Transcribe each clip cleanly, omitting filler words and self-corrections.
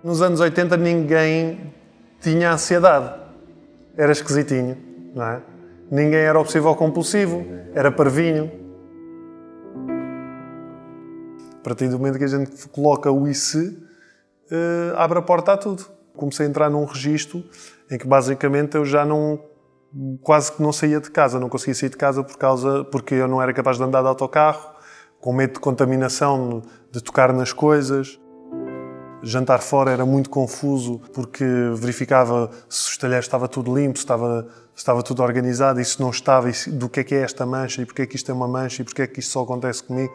Nos anos 80 ninguém tinha ansiedade. Era esquisitinho, não é? Ninguém era obsessivo ou compulsivo, era parvinho. A partir do momento que a gente coloca o e se, abre a porta a tudo. Comecei a entrar num registro em que basicamente eu já não, quase que não saía de casa, não conseguia sair de casa porque eu não era capaz de andar de autocarro, com medo de contaminação, de tocar nas coisas. Jantar fora era muito confuso porque verificava se os talheres estava tudo limpo, se estava tudo organizado e se não estava, e do que é esta mancha e porque é que isto é uma mancha e porque é que isto só acontece comigo.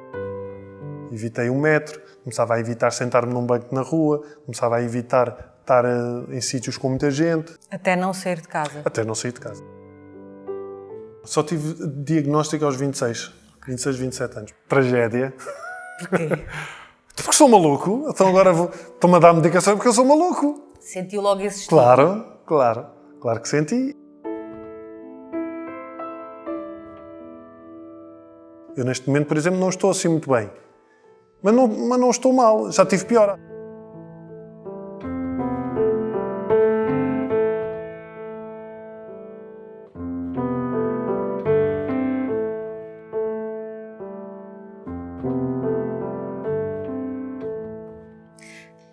Evitei o metro, começava a evitar sentar-me num banco na rua, começava a evitar estar em sítios com muita gente. Até não sair de casa? Até não sair de casa. Só tive diagnóstico aos 26, 27 anos. Tragédia. Porquê? Porque sou maluco, então agora estou-me a dar medicação porque eu sou maluco. Sentiu logo esse estímulo? Claro que senti. Eu neste momento, por exemplo, não estou assim muito bem. Mas não estou mal, já tive pior.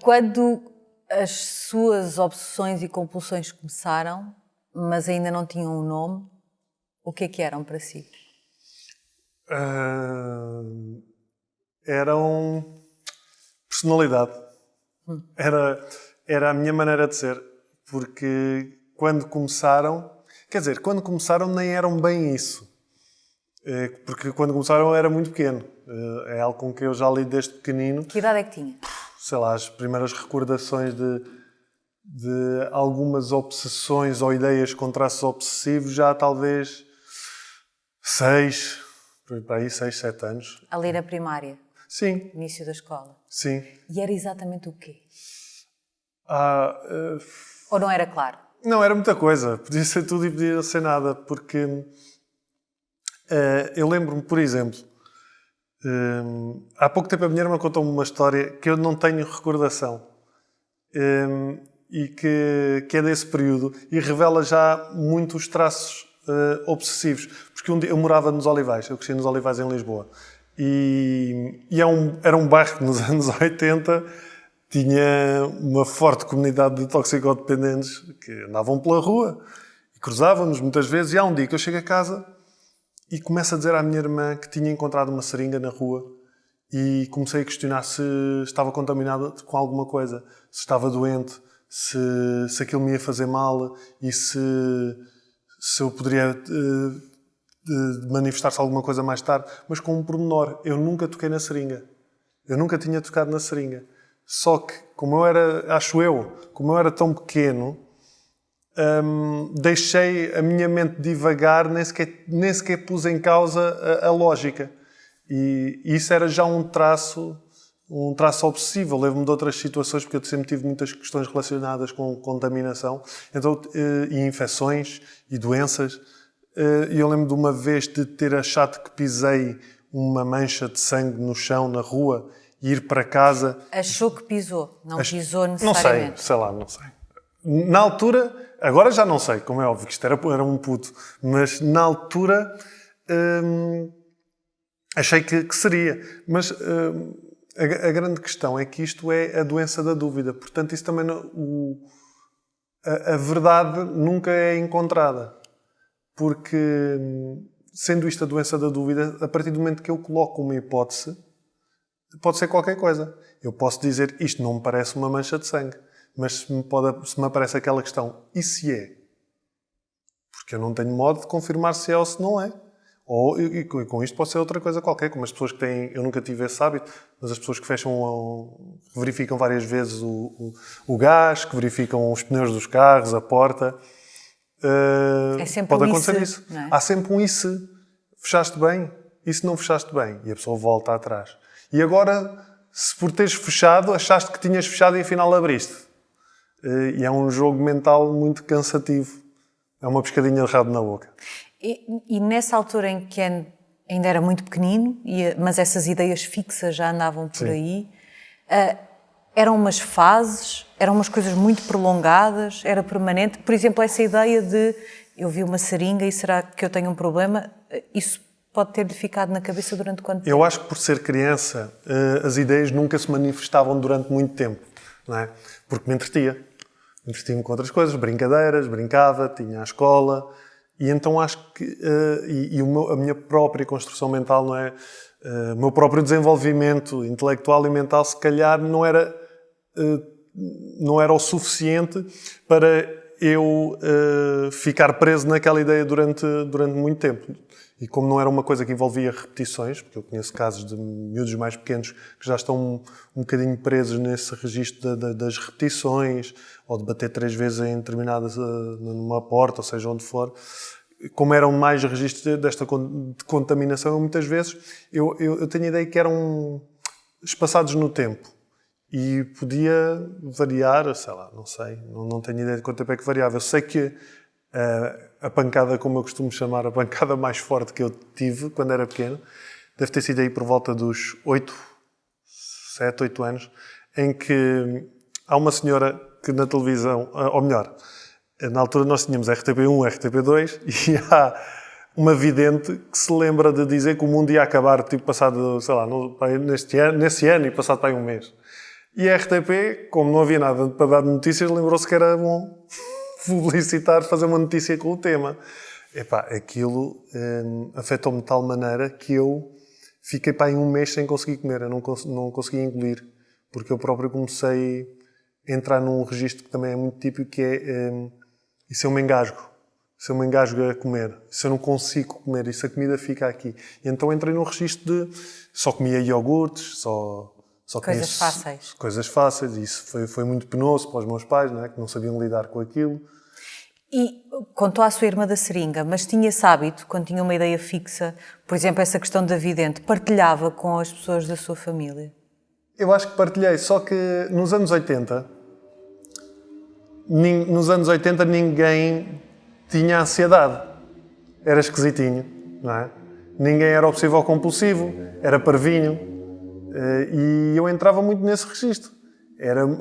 Quando as suas obsessões e compulsões começaram, mas ainda não tinham um nome, o que é que eram para si? Eram personalidade. Era a minha maneira de ser. Porque quando começaram nem eram bem isso. Porque quando começaram eu era muito pequeno. É algo com que eu já lido desde pequenino. Que idade é que tinha? Sei lá, as primeiras recordações de algumas obsessões ou ideias com traços obsessivos já talvez 6, 7 anos. Ali na primária? Sim. Início da escola? Sim. E era exatamente o quê? Ou não era claro? Não, era muita coisa. Podia ser tudo e podia ser nada, porque eu lembro-me, por exemplo, há pouco tempo a minha irmã contou-me uma história que eu não tenho recordação e que é desse período e revela já muitos traços obsessivos. Porque um dia eu morava nos Olivais, eu cresci nos Olivais em Lisboa e era um bairro que nos anos 80 tinha uma forte comunidade de toxicodependentes que andavam pela rua e cruzavam-nos muitas vezes. E há um dia que eu chego a casa e começo a dizer à minha irmã que tinha encontrado uma seringa na rua e comecei a questionar se estava contaminada com alguma coisa, se estava doente, se aquilo me ia fazer mal e se eu poderia manifestar-se alguma coisa mais tarde. Mas com um pormenor, eu nunca toquei na seringa. Eu nunca tinha tocado na seringa. Só que, como eu era tão pequeno, deixei a minha mente divagar, nem sequer pus em causa a lógica. E isso era já um traço obsessivo. Levo-me de outras situações, porque eu sempre tive muitas questões relacionadas com contaminação e infecções e doenças. E eu lembro de uma vez de ter achado que pisei uma mancha de sangue no chão, na rua, e ir para casa. Achou que pisou, não pisou necessariamente? Não sei. Na altura, agora já não sei, como é óbvio que isto era um puto, mas na altura achei que seria. Mas a grande questão é que isto é a doença da dúvida. Portanto, isso também a verdade nunca é encontrada. Porque, sendo isto a doença da dúvida, a partir do momento que eu coloco uma hipótese, pode ser qualquer coisa. Eu posso dizer, isto não me parece uma mancha de sangue. Mas se me aparece aquela questão, e se é? Porque eu não tenho modo de confirmar se é ou se não é. E com isto pode ser outra coisa qualquer, como as pessoas que têm, eu nunca tive esse hábito, mas as pessoas que verificam várias vezes o gás, que verificam os pneus dos carros, a porta. Pode acontecer isso. Não é? Há sempre um e se. Fechaste bem? E se não fechaste bem? E a pessoa volta atrás. E agora, se por teres fechado, achaste que tinhas fechado e afinal abriste. E é um jogo mental muito cansativo. É uma pescadinha de rabo na boca. E nessa altura em que ainda era muito pequenino, mas essas ideias fixas já andavam por aí, Eram umas fases, eram umas coisas muito prolongadas, era permanente. Por exemplo, essa ideia de eu vi uma seringa e será que eu tenho um problema? Isso pode ter-lhe ficado na cabeça durante quanto tempo? Eu acho que por ser criança, as ideias nunca se manifestavam durante muito tempo, não é? Porque me entretia. Entretinha-me com outras coisas, brincadeiras, brincava, tinha a escola. E então acho que a minha própria construção mental, não é? O meu próprio desenvolvimento intelectual e mental, se calhar, não era o suficiente para eu ficar preso naquela ideia durante muito tempo. E como não era uma coisa que envolvia repetições, porque eu conheço casos de miúdos mais pequenos que já estão um bocadinho presos nesse registro das repetições, ou de bater 3 vezes em determinadas, numa porta, ou seja, onde for. Como eram mais registros desta de contaminação, muitas vezes eu tenho a ideia que eram espaçados no tempo. E podia variar, sei lá, não sei, não tenho ideia de quanto tempo é que variava. Eu sei que a pancada, como eu costumo chamar, a pancada mais forte que eu tive quando era pequeno, deve ter sido aí por volta dos 7, 8 anos, em que há uma senhora que na televisão, ou melhor, na altura nós tínhamos RTP1, RTP2, e há uma vidente que se lembra de dizer que o mundo ia acabar, tipo, passado, sei lá, nesse ano e passado para aí um mês. E a RTP, como não havia nada para dar de notícias, lembrou-se que era bom publicitar, fazer uma notícia com o tema. Epá, aquilo afetou-me de tal maneira que eu fiquei para aí um mês sem conseguir comer. Eu não conseguia engolir, porque eu próprio comecei a entrar num registro que também é muito típico, que é e se eu me engasgo? Se eu me engasgo a comer? Se eu não consigo comer? E se a comida fica aqui? E então entrei num registro de só comia iogurtes, só coisas fáceis. Coisas fáceis. E isso foi muito penoso para os meus pais, não é? Que não sabiam lidar com aquilo. E contou à sua irmã da seringa, mas tinha esse hábito, quando tinha uma ideia fixa, por exemplo, essa questão da vidente, partilhava com as pessoas da sua família? Eu acho que partilhei, só que nos anos 80, ninguém tinha ansiedade. Era esquisitinho, não é? Ninguém era obsessivo compulsivo, era parvinho. E eu entrava muito nesse registro.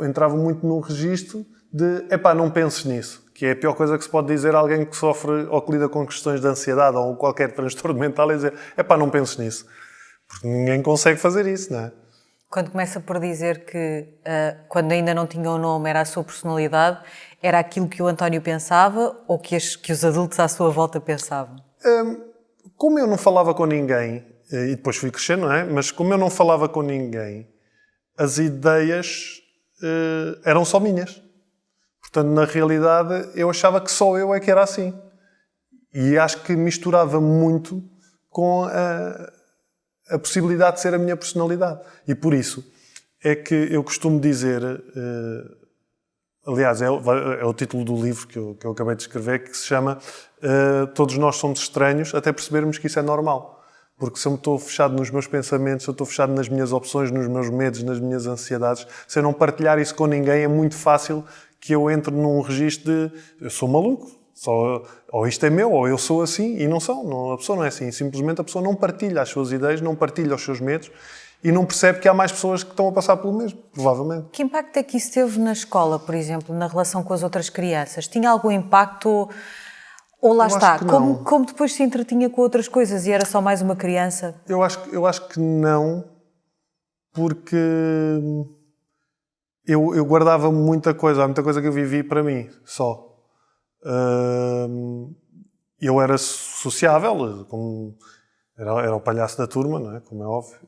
Entrava muito no registro de, não penses nisso, que é a pior coisa que se pode dizer a alguém que sofre ou que lida com questões de ansiedade ou qualquer transtorno mental, é dizer, não penses nisso. Porque ninguém consegue fazer isso, não é? Quando começa por dizer que, quando ainda não tinha um nome, era a sua personalidade, era aquilo que o António pensava ou que os adultos à sua volta pensavam? Como eu não falava com ninguém, e depois fui crescendo, não é? Mas como eu não falava com ninguém, as ideias eram só minhas. Portanto, na realidade, eu achava que só eu é que era assim. E acho que misturava muito com a possibilidade de ser a minha personalidade. E por isso é que eu costumo dizer, aliás, é o título do livro que eu acabei de escrever, que se chama Todos Nós Somos Estranhos, até percebermos que isso é normal. Porque se eu estou fechado nos meus pensamentos, se eu estou fechado nas minhas opções, nos meus medos, nas minhas ansiedades, se eu não partilhar isso com ninguém, é muito fácil que eu entre num registro de eu sou maluco, ou isto é meu, ou eu sou assim, e não são. A pessoa não é assim. Simplesmente a pessoa não partilha as suas ideias, não partilha os seus medos e não percebe que há mais pessoas que estão a passar pelo mesmo, provavelmente. Que impacto é que isso teve na escola, por exemplo, na relação com as outras crianças? Tinha algum impacto? Ou lá está, como depois se entretinha com outras coisas e era só mais uma criança? Eu acho que não, porque eu guardava muita coisa. Há muita coisa que eu vivi para mim, só. Eu era sociável, era o palhaço da turma, não é? Como é óbvio.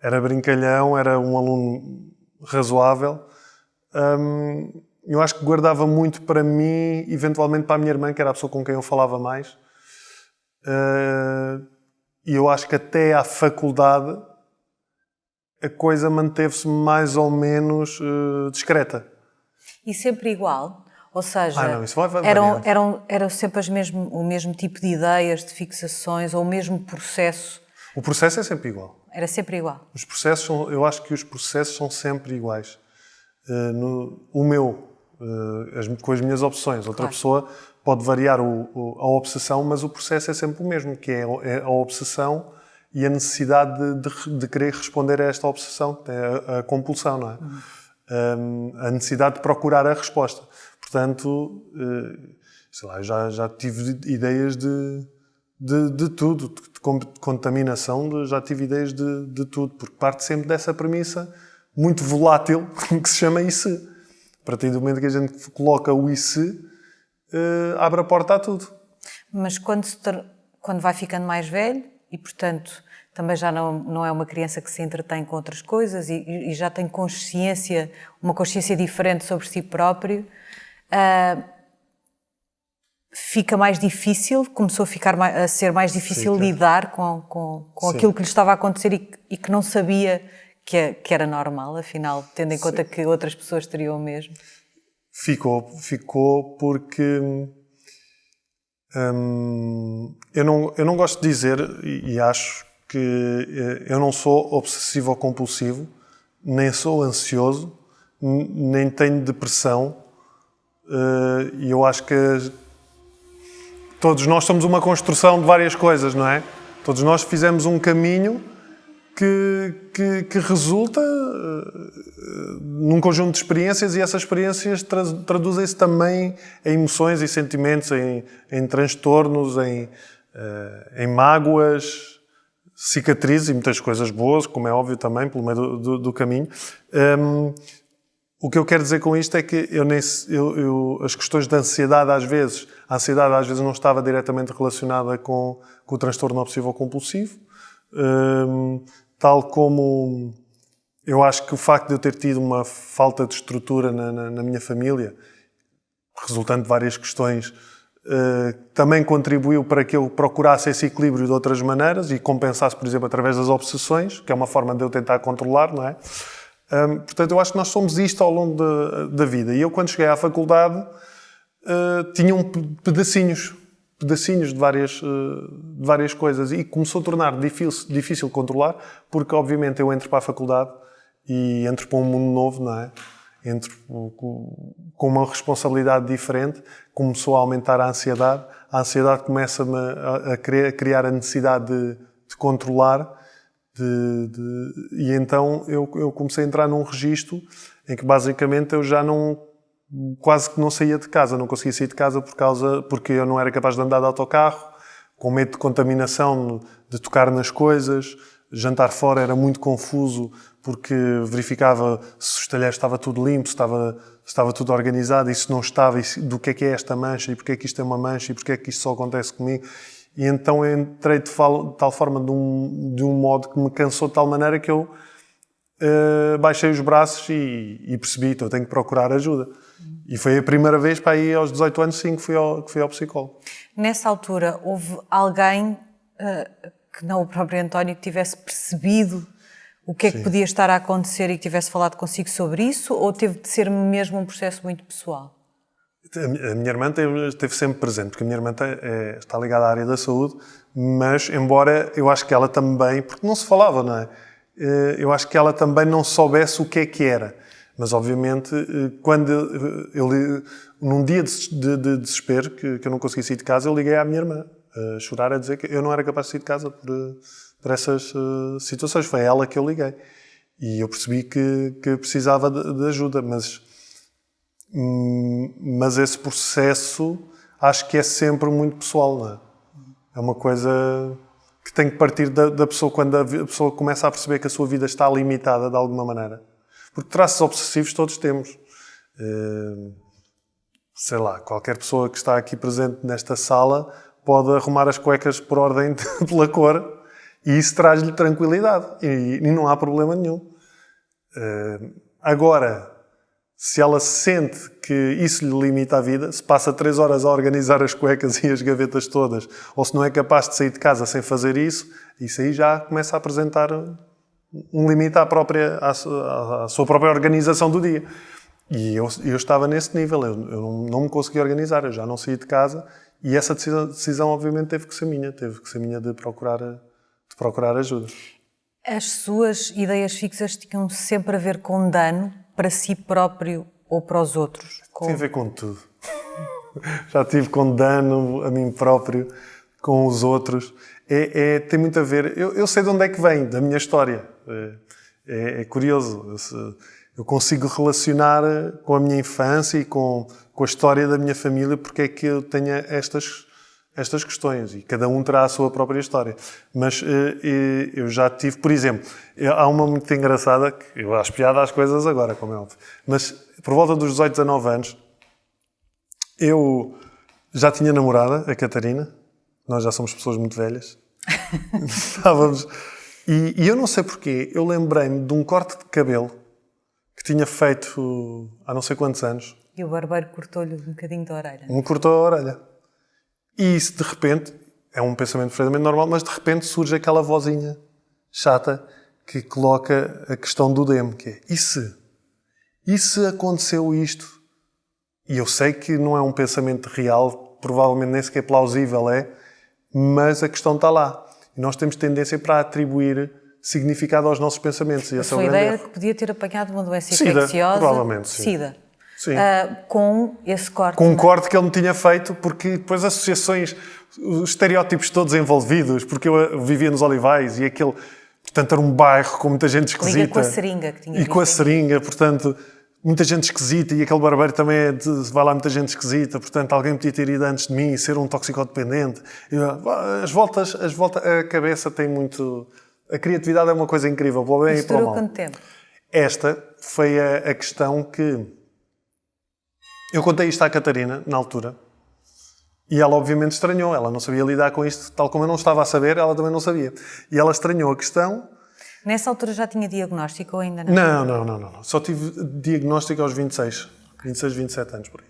Era brincalhão, era um aluno razoável. Eu acho que guardava muito para mim, eventualmente para a minha irmã, que era a pessoa com quem eu falava mais. E eu acho que até à faculdade a coisa manteve-se mais ou menos discreta. E sempre igual? Ou seja, não, isso vai variando. eram sempre o mesmo tipo de ideias, de fixações, ou o mesmo processo? O processo é sempre igual. Era sempre igual? Eu acho que os processos são sempre iguais. Com as minhas opções. Outra pessoa pode variar a obsessão, mas o processo é sempre o mesmo, que é a obsessão e a necessidade de querer responder a esta obsessão, que é a compulsão, não é? A necessidade de procurar a resposta. Portanto, sei lá, já tive ideias de tudo, de contaminação, já tive ideias de tudo, porque parte sempre dessa premissa muito volátil que se chama e se. A partir do momento que a gente coloca o e se, abre a porta a tudo. Mas quando vai ficando mais velho e, portanto, também já não é uma criança que se entretém com outras coisas e já tem uma consciência diferente sobre si próprio, fica mais difícil, começou a ser mais difícil lidar com aquilo que lhe estava a acontecer e que não sabia que era normal, afinal, tendo em conta que outras pessoas teriam o mesmo. Ficou porque eu não gosto de dizer, e acho que eu não sou obsessivo ou compulsivo, nem sou ansioso, nem tenho depressão, e eu acho que todos nós somos uma construção de várias coisas, não é? Todos nós fizemos um caminho que resulta num conjunto de experiências, e essas experiências traduzem-se também em emoções e sentimentos, em transtornos, em mágoas, cicatrizes e muitas coisas boas, como é óbvio também, pelo meio do caminho. O que eu quero dizer com isto é que as questões de ansiedade às vezes não estava diretamente relacionada com o transtorno obsessivo-compulsivo, tal como eu acho que o facto de eu ter tido uma falta de estrutura na minha família, resultante de várias questões, também contribuiu para que eu procurasse esse equilíbrio de outras maneiras e compensasse, por exemplo, através das obsessões, que é uma forma de eu tentar controlar, não é? Portanto, eu acho que nós somos isto ao longo da vida. E eu, quando cheguei à faculdade, tinha pedacinhos de várias coisas, e começou a tornar difícil controlar, porque, obviamente, eu entro para a faculdade e entro para um mundo novo, não é? Entro com uma responsabilidade diferente, começou a aumentar a ansiedade começa-me a criar a necessidade de controlar, e então eu comecei a entrar num registro em que basicamente eu já quase que não saía de casa, não conseguia sair de casa porque eu não era capaz de andar de autocarro, com medo de contaminação, de tocar nas coisas. Jantar fora era muito confuso, porque verificava se os talheres estava tudo limpo, se estava tudo organizado, e se não estava, e do que é esta mancha, e porque é que isto é uma mancha, e porque é que isto só acontece comigo. E então eu entrei de tal forma de um modo que me cansou de tal maneira que eu baixei os braços e percebi que eu tenho que procurar ajuda. E foi a primeira vez, para aí aos 18 anos, sim, que fui ao psicólogo. Nessa altura, houve alguém, que não o próprio António, que tivesse percebido o que é que podia estar a acontecer e que tivesse falado consigo sobre isso, ou teve de ser mesmo um processo muito pessoal? A minha irmã esteve sempre presente, porque a minha irmã está ligada à área da saúde, mas embora eu acho que ela também, porque não se falava, não é? Eu acho que ela também não soubesse o que é que era. Mas, obviamente, num dia de desespero, que eu não conseguia sair de casa, eu liguei à minha irmã, a chorar, a dizer que eu não era capaz de sair de casa por essas situações. Foi a ela que eu liguei. E eu percebi que precisava de ajuda, mas esse processo acho que é sempre muito pessoal, não é? É uma coisa que tem que partir da pessoa, quando a pessoa começa a perceber que a sua vida está limitada de alguma maneira. Porque traços obsessivos todos temos. Sei lá, qualquer pessoa que está aqui presente nesta sala pode arrumar as cuecas por ordem pela cor, e isso traz-lhe tranquilidade e não há problema nenhum. Agora, se ela sente que isso lhe limita a vida, se passa 3 horas a organizar as cuecas e as gavetas todas, ou se não é capaz de sair de casa sem fazer isso aí já começa a apresentar um limite à sua própria organização do dia. E eu estava nesse nível, eu não me conseguia organizar, eu já não saí de casa, e essa decisão obviamente teve que ser minha de procurar ajuda. As suas ideias fixas tinham sempre a ver com dano para si próprio ou para os outros? Tem a ver com tudo. Já tive com dano a mim próprio, com os outros. Tem muito a ver. Eu sei de onde é que vem, da minha história. É curioso. Eu consigo relacionar com a minha infância e com a história da minha família porque é que eu tenho estas questões. E cada um terá a sua própria história. Mas eu já tive, por exemplo, há uma muito engraçada, que eu acho piada às coisas agora, como é óbvio. Mas por volta dos 18, 19 anos, eu já tinha namorada, a Catarina. Nós já somos pessoas muito velhas. Estávamos... E eu não sei porquê, eu lembrei-me de um corte de cabelo que tinha feito há não sei quantos anos. E o barbeiro cortou-lhe um bocadinho da orelha. Me cortou a orelha. E isso, de repente, é um pensamento perfeitamente normal, mas de repente surge aquela vozinha chata que coloca a questão do demo, que é, e se aconteceu isto? E eu sei que não é um pensamento real, provavelmente nem sequer plausível mas a questão está lá. E nós temos tendência para atribuir significado aos nossos pensamentos. E a sua ideia é que podia ter apanhado uma doença infecciosa. Provavelmente, sim. SIDA. Sim. Com esse corte. Com um corte que ele me tinha feito, porque depois associações, os estereótipos todos envolvidos, porque eu vivia nos Olivais e aquele, portanto, era um bairro com muita gente esquisita. Liga com a seringa que tinha. E com a seringa, portanto, muita gente esquisita, e aquele barbeiro também vai lá muita gente esquisita, portanto, alguém podia ter ido antes de mim e ser um toxicodependente. A cabeça tem muito... A criatividade é uma coisa incrível, para o bem e para o mal. Durou quanto tempo? Esta foi a questão que... Eu contei isto à Catarina, na altura, e ela obviamente estranhou. Ela não sabia lidar com isto, tal como eu não estava a saber, ela também não sabia. E ela estranhou a questão... Nessa altura já tinha diagnóstico ou ainda não? Não. Só tive diagnóstico aos 26, 27 anos, por aí.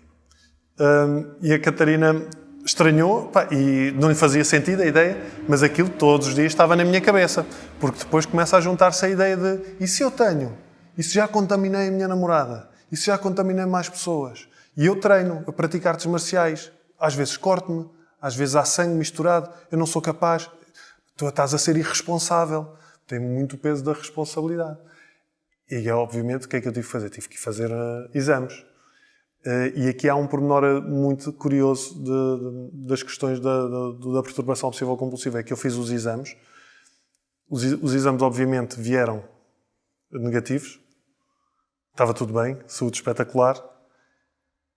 E a Catarina estranhou, e não lhe fazia sentido a ideia, mas aquilo todos os dias estava na minha cabeça. Porque depois começa a juntar-se a ideia de, e se eu tenho? E se já contaminei a minha namorada? E se já contaminei mais pessoas? E eu treino, eu pratico artes marciais. Às vezes corto-me, às vezes há sangue misturado. Eu não sou capaz. Tu estás a ser irresponsável. Tem muito peso da responsabilidade. E, obviamente, o que é que eu tive que fazer? Tive que fazer exames. E aqui há um pormenor muito curioso das questões da perturbação obsessivo-compulsiva. É que eu fiz os exames. Os exames, obviamente, vieram negativos. Estava tudo bem, saúde espetacular.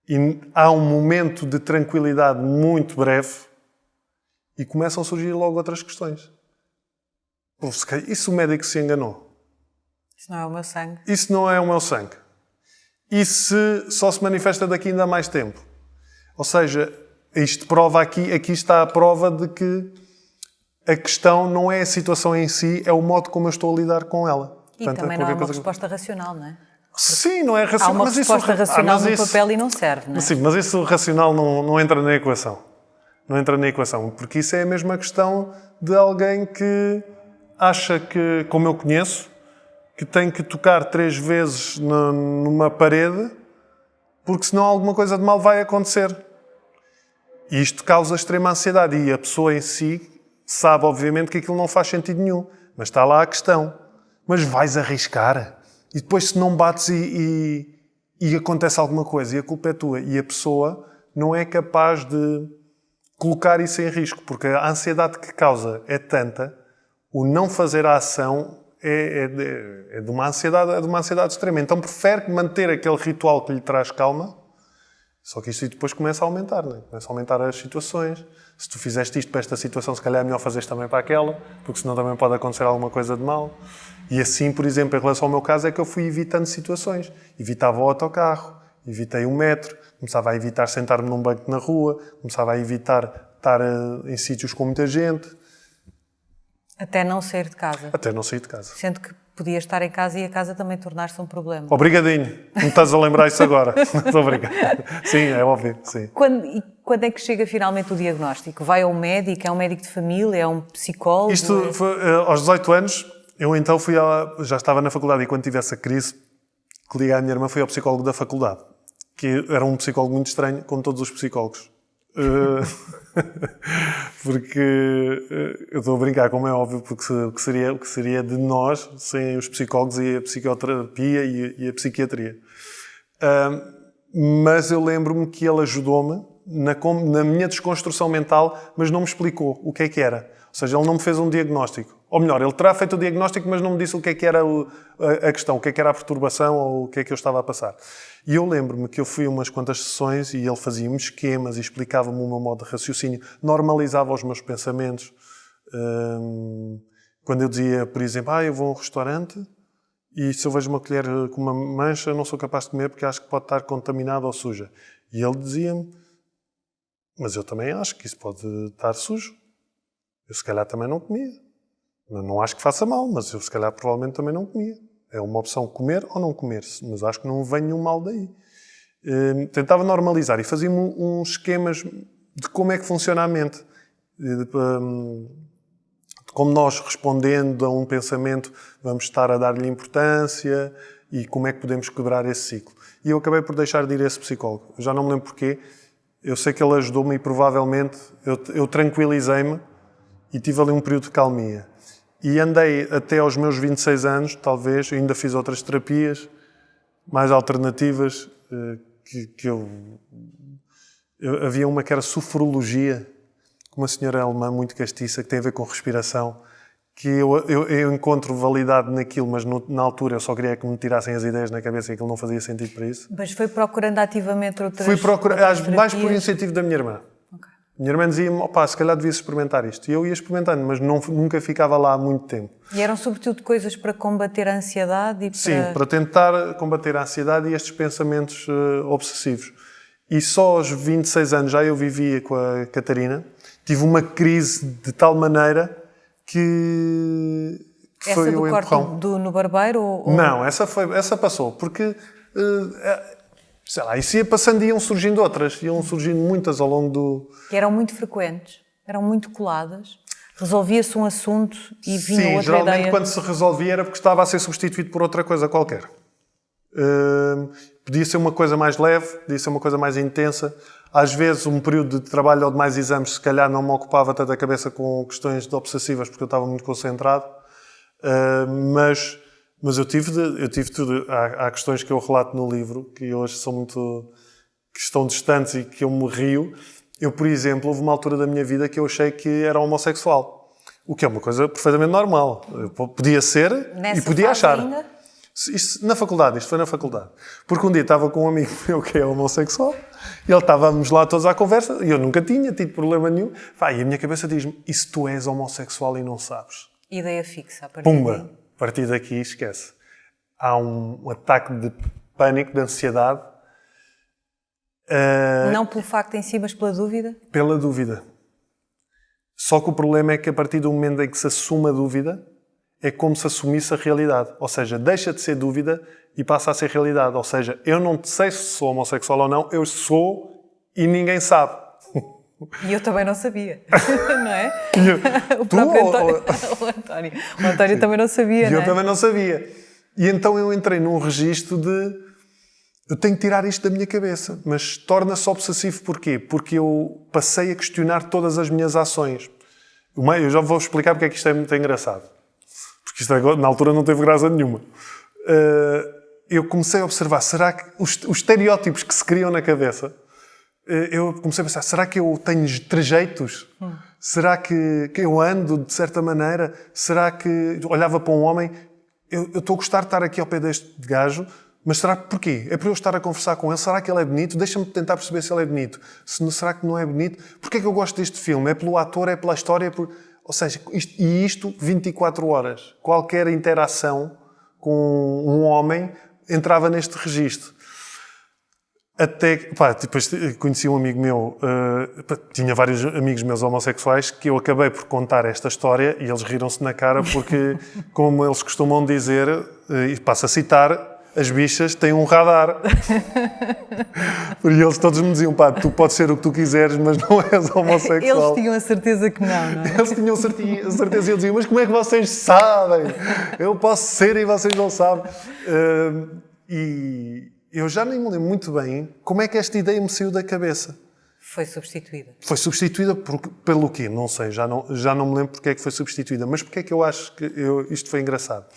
E há um momento de tranquilidade muito breve e começam a surgir logo outras questões. E se o médico se enganou? Isso não é o meu sangue. Isso não é o meu sangue. E se só se manifesta daqui ainda há mais tempo? Ou seja, isto prova aqui está a prova de que a questão não é a situação em si, é o modo como eu estou a lidar com ela. E portanto, também não é uma resposta racional, não é? Sim, não é racional. Há uma resposta racional no papel e não serve, não é? Sim, mas isso racional não entra na equação. Não entra na equação, porque isso é a mesma questão de alguém que acha que, como eu conheço, que tem que tocar 3 vezes numa parede porque senão alguma coisa de mal vai acontecer. E isto causa extrema ansiedade e a pessoa em si sabe, obviamente, que aquilo não faz sentido nenhum. Mas está lá a questão. Mas vais arriscar? E depois se não bates e acontece alguma coisa e a culpa é tua e a pessoa não é capaz de colocar isso em risco, porque a ansiedade que causa é tanta, o não fazer a ação é de uma ansiedade extrema. Então prefere manter aquele ritual que lhe traz calma, só que isto depois começa a aumentar, não é? Começa a aumentar as situações. Se tu fizeste isto para esta situação, se calhar é melhor fazeres também para aquela, porque senão também pode acontecer alguma coisa de mal. E assim, por exemplo, em relação ao meu caso, é que eu fui evitando situações. Evitava o autocarro, evitei o metro, começava a evitar sentar-me num banco na rua, começava a evitar estar em sítios com muita gente. Até não sair de casa. Até não sair de casa. Sendo que podias estar em casa e a casa também tornar-se um problema. Obrigadinho. Me estás a lembrar isso agora. Muito obrigado. Sim, é óbvio. Sim. Quando é que chega finalmente o diagnóstico? Vai ao médico? É um médico de família? É um psicólogo? Isto foi aos 18 anos. Eu então já estava na faculdade e quando tive essa crise que liguei à minha irmã, fui ao psicólogo da faculdade. Que era um psicólogo muito estranho, como todos os psicólogos. Porque eu estou a brincar, como é óbvio, porque o que seria de nós sem os psicólogos e a psicoterapia e a psiquiatria. Mas eu lembro-me que ele ajudou-me na minha desconstrução mental, mas não me explicou o que era. Ou seja, ele não me fez um diagnóstico. Ou melhor, ele terá feito o diagnóstico, mas não me disse o que era a questão, o que era a perturbação ou o que é que eu estava a passar. E eu lembro-me que eu fui a umas quantas sessões e ele fazia-me esquemas e explicava-me o meu modo de raciocínio, normalizava os meus pensamentos. Quando eu dizia, por exemplo, eu vou a um restaurante e se eu vejo uma colher com uma mancha, eu não sou capaz de comer porque acho que pode estar contaminada ou suja. E ele dizia-me, mas eu também acho que isso pode estar sujo. Eu se calhar também não comia. Não acho que faça mal, mas eu se calhar provavelmente também não comia. É uma opção comer ou não comer, mas acho que não vem nenhum mal daí. Tentava normalizar e fazia-me uns esquemas de como é que funciona a mente. De como nós, respondendo a um pensamento, vamos estar a dar-lhe importância e como é que podemos quebrar esse ciclo. E eu acabei por deixar de ir a esse psicólogo. Eu já não me lembro porquê. Eu sei que ele ajudou-me e provavelmente eu tranquilizei-me e tive ali um período de calmia. E andei até aos meus 26 anos, talvez, eu ainda fiz outras terapias mais alternativas, havia uma que era sofrologia, com uma senhora alemã muito castiça, que tem a ver com respiração, que eu encontro validade naquilo, mas na altura eu só queria que me tirassem as ideias na cabeça e aquilo não fazia sentido para isso. Mas foi procurando ativamente outras Fui procurar, mais por terapias? incentivo da minha irmã. Minha irmã dizia-me, se calhar devias experimentar isto. E eu ia experimentando, mas nunca ficava lá há muito tempo. E eram sobretudo coisas para combater a ansiedade? Sim, para tentar combater a ansiedade e estes pensamentos obsessivos. E só aos 26 anos já eu vivia com a Catarina. Tive uma crise de tal maneira que essa foi do o corte empurrão. no barbeiro? Não, essa passou, porque... sei lá, isso ia passando e iam surgindo outras. Iam surgindo muitas ao longo do... Que eram muito frequentes, eram muito coladas. Resolvia-se um assunto e vinha Sim, outra geralmente ideia. quando se resolvia era porque estava a ser substituído por outra coisa qualquer. Podia ser uma coisa mais leve, podia ser uma coisa mais intensa. Às vezes um período de trabalho ou de mais exames se calhar não me ocupava tanto a cabeça com questões obsessivas porque eu estava muito concentrado. Mas eu tive tudo. Há questões que eu relato no livro que hoje que estão distantes e que eu me rio. Eu, por exemplo, houve uma altura da minha vida que eu achei que era homossexual. O que é uma coisa perfeitamente normal. Eu podia ser Nessa e podia achar. ainda? Isto foi na faculdade. Porque um dia estava com um amigo meu que é homossexual e ele estávamos lá todos à conversa e eu nunca tinha tido problema nenhum. E a minha cabeça diz-me, e se tu és homossexual e não sabes? Ideia fixa. A partir Pumba! daí. A partir daqui, esquece. Há um ataque de pânico, de ansiedade. Não pelo facto em si, mas pela dúvida? Pela dúvida. Só que o problema é que a partir do momento em que se assume a dúvida, é como se assumisse a realidade. Ou seja, deixa de ser dúvida e passa a ser realidade. Ou seja, eu não sei se sou homossexual ou não, eu sou e ninguém sabe. E eu também não sabia, não é? O Tu próprio ou... O António também não sabia, E não eu é? também não sabia. E então eu entrei num registro de... Eu tenho que tirar isto da minha cabeça. Mas torna-se obsessivo porquê? Porque eu passei a questionar todas as minhas ações. Eu já vou explicar porque é que isto é muito engraçado. Porque isto agora, na altura não teve graça nenhuma. Eu comecei a observar, será que os estereótipos que se criam na cabeça, eu comecei a pensar, será que eu tenho trejeitos? Será que eu ando de certa maneira? Será que olhava para um homem, eu estou a gostar de estar aqui ao pé deste gajo, mas será que porquê? É para eu estar a conversar com ele? Será que ele é bonito? Deixa-me tentar perceber se ele é bonito. Será que não é bonito? Porquê é que eu gosto deste filme? É pelo ator? É pela história? Ou seja, isto 24 horas. Qualquer interação com um homem entrava neste registro. Até que, depois conheci um amigo meu, tinha vários amigos meus homossexuais, que eu acabei por contar esta história e eles riram-se na cara porque, como eles costumam dizer, e passo a citar, as bichas têm um radar. E eles todos me diziam, tu podes ser o que tu quiseres, mas não és homossexual. Eles tinham a certeza que não é? Eles tinham a certeza e eu dizia, mas como é que vocês sabem? Eu posso ser e vocês não sabem. E eu já nem me lembro muito bem como é que esta ideia me saiu da cabeça. Foi substituída. Foi substituída pelo quê? Não sei, já não me lembro porque é que foi substituída. Mas porque é que eu acho que isto foi engraçado?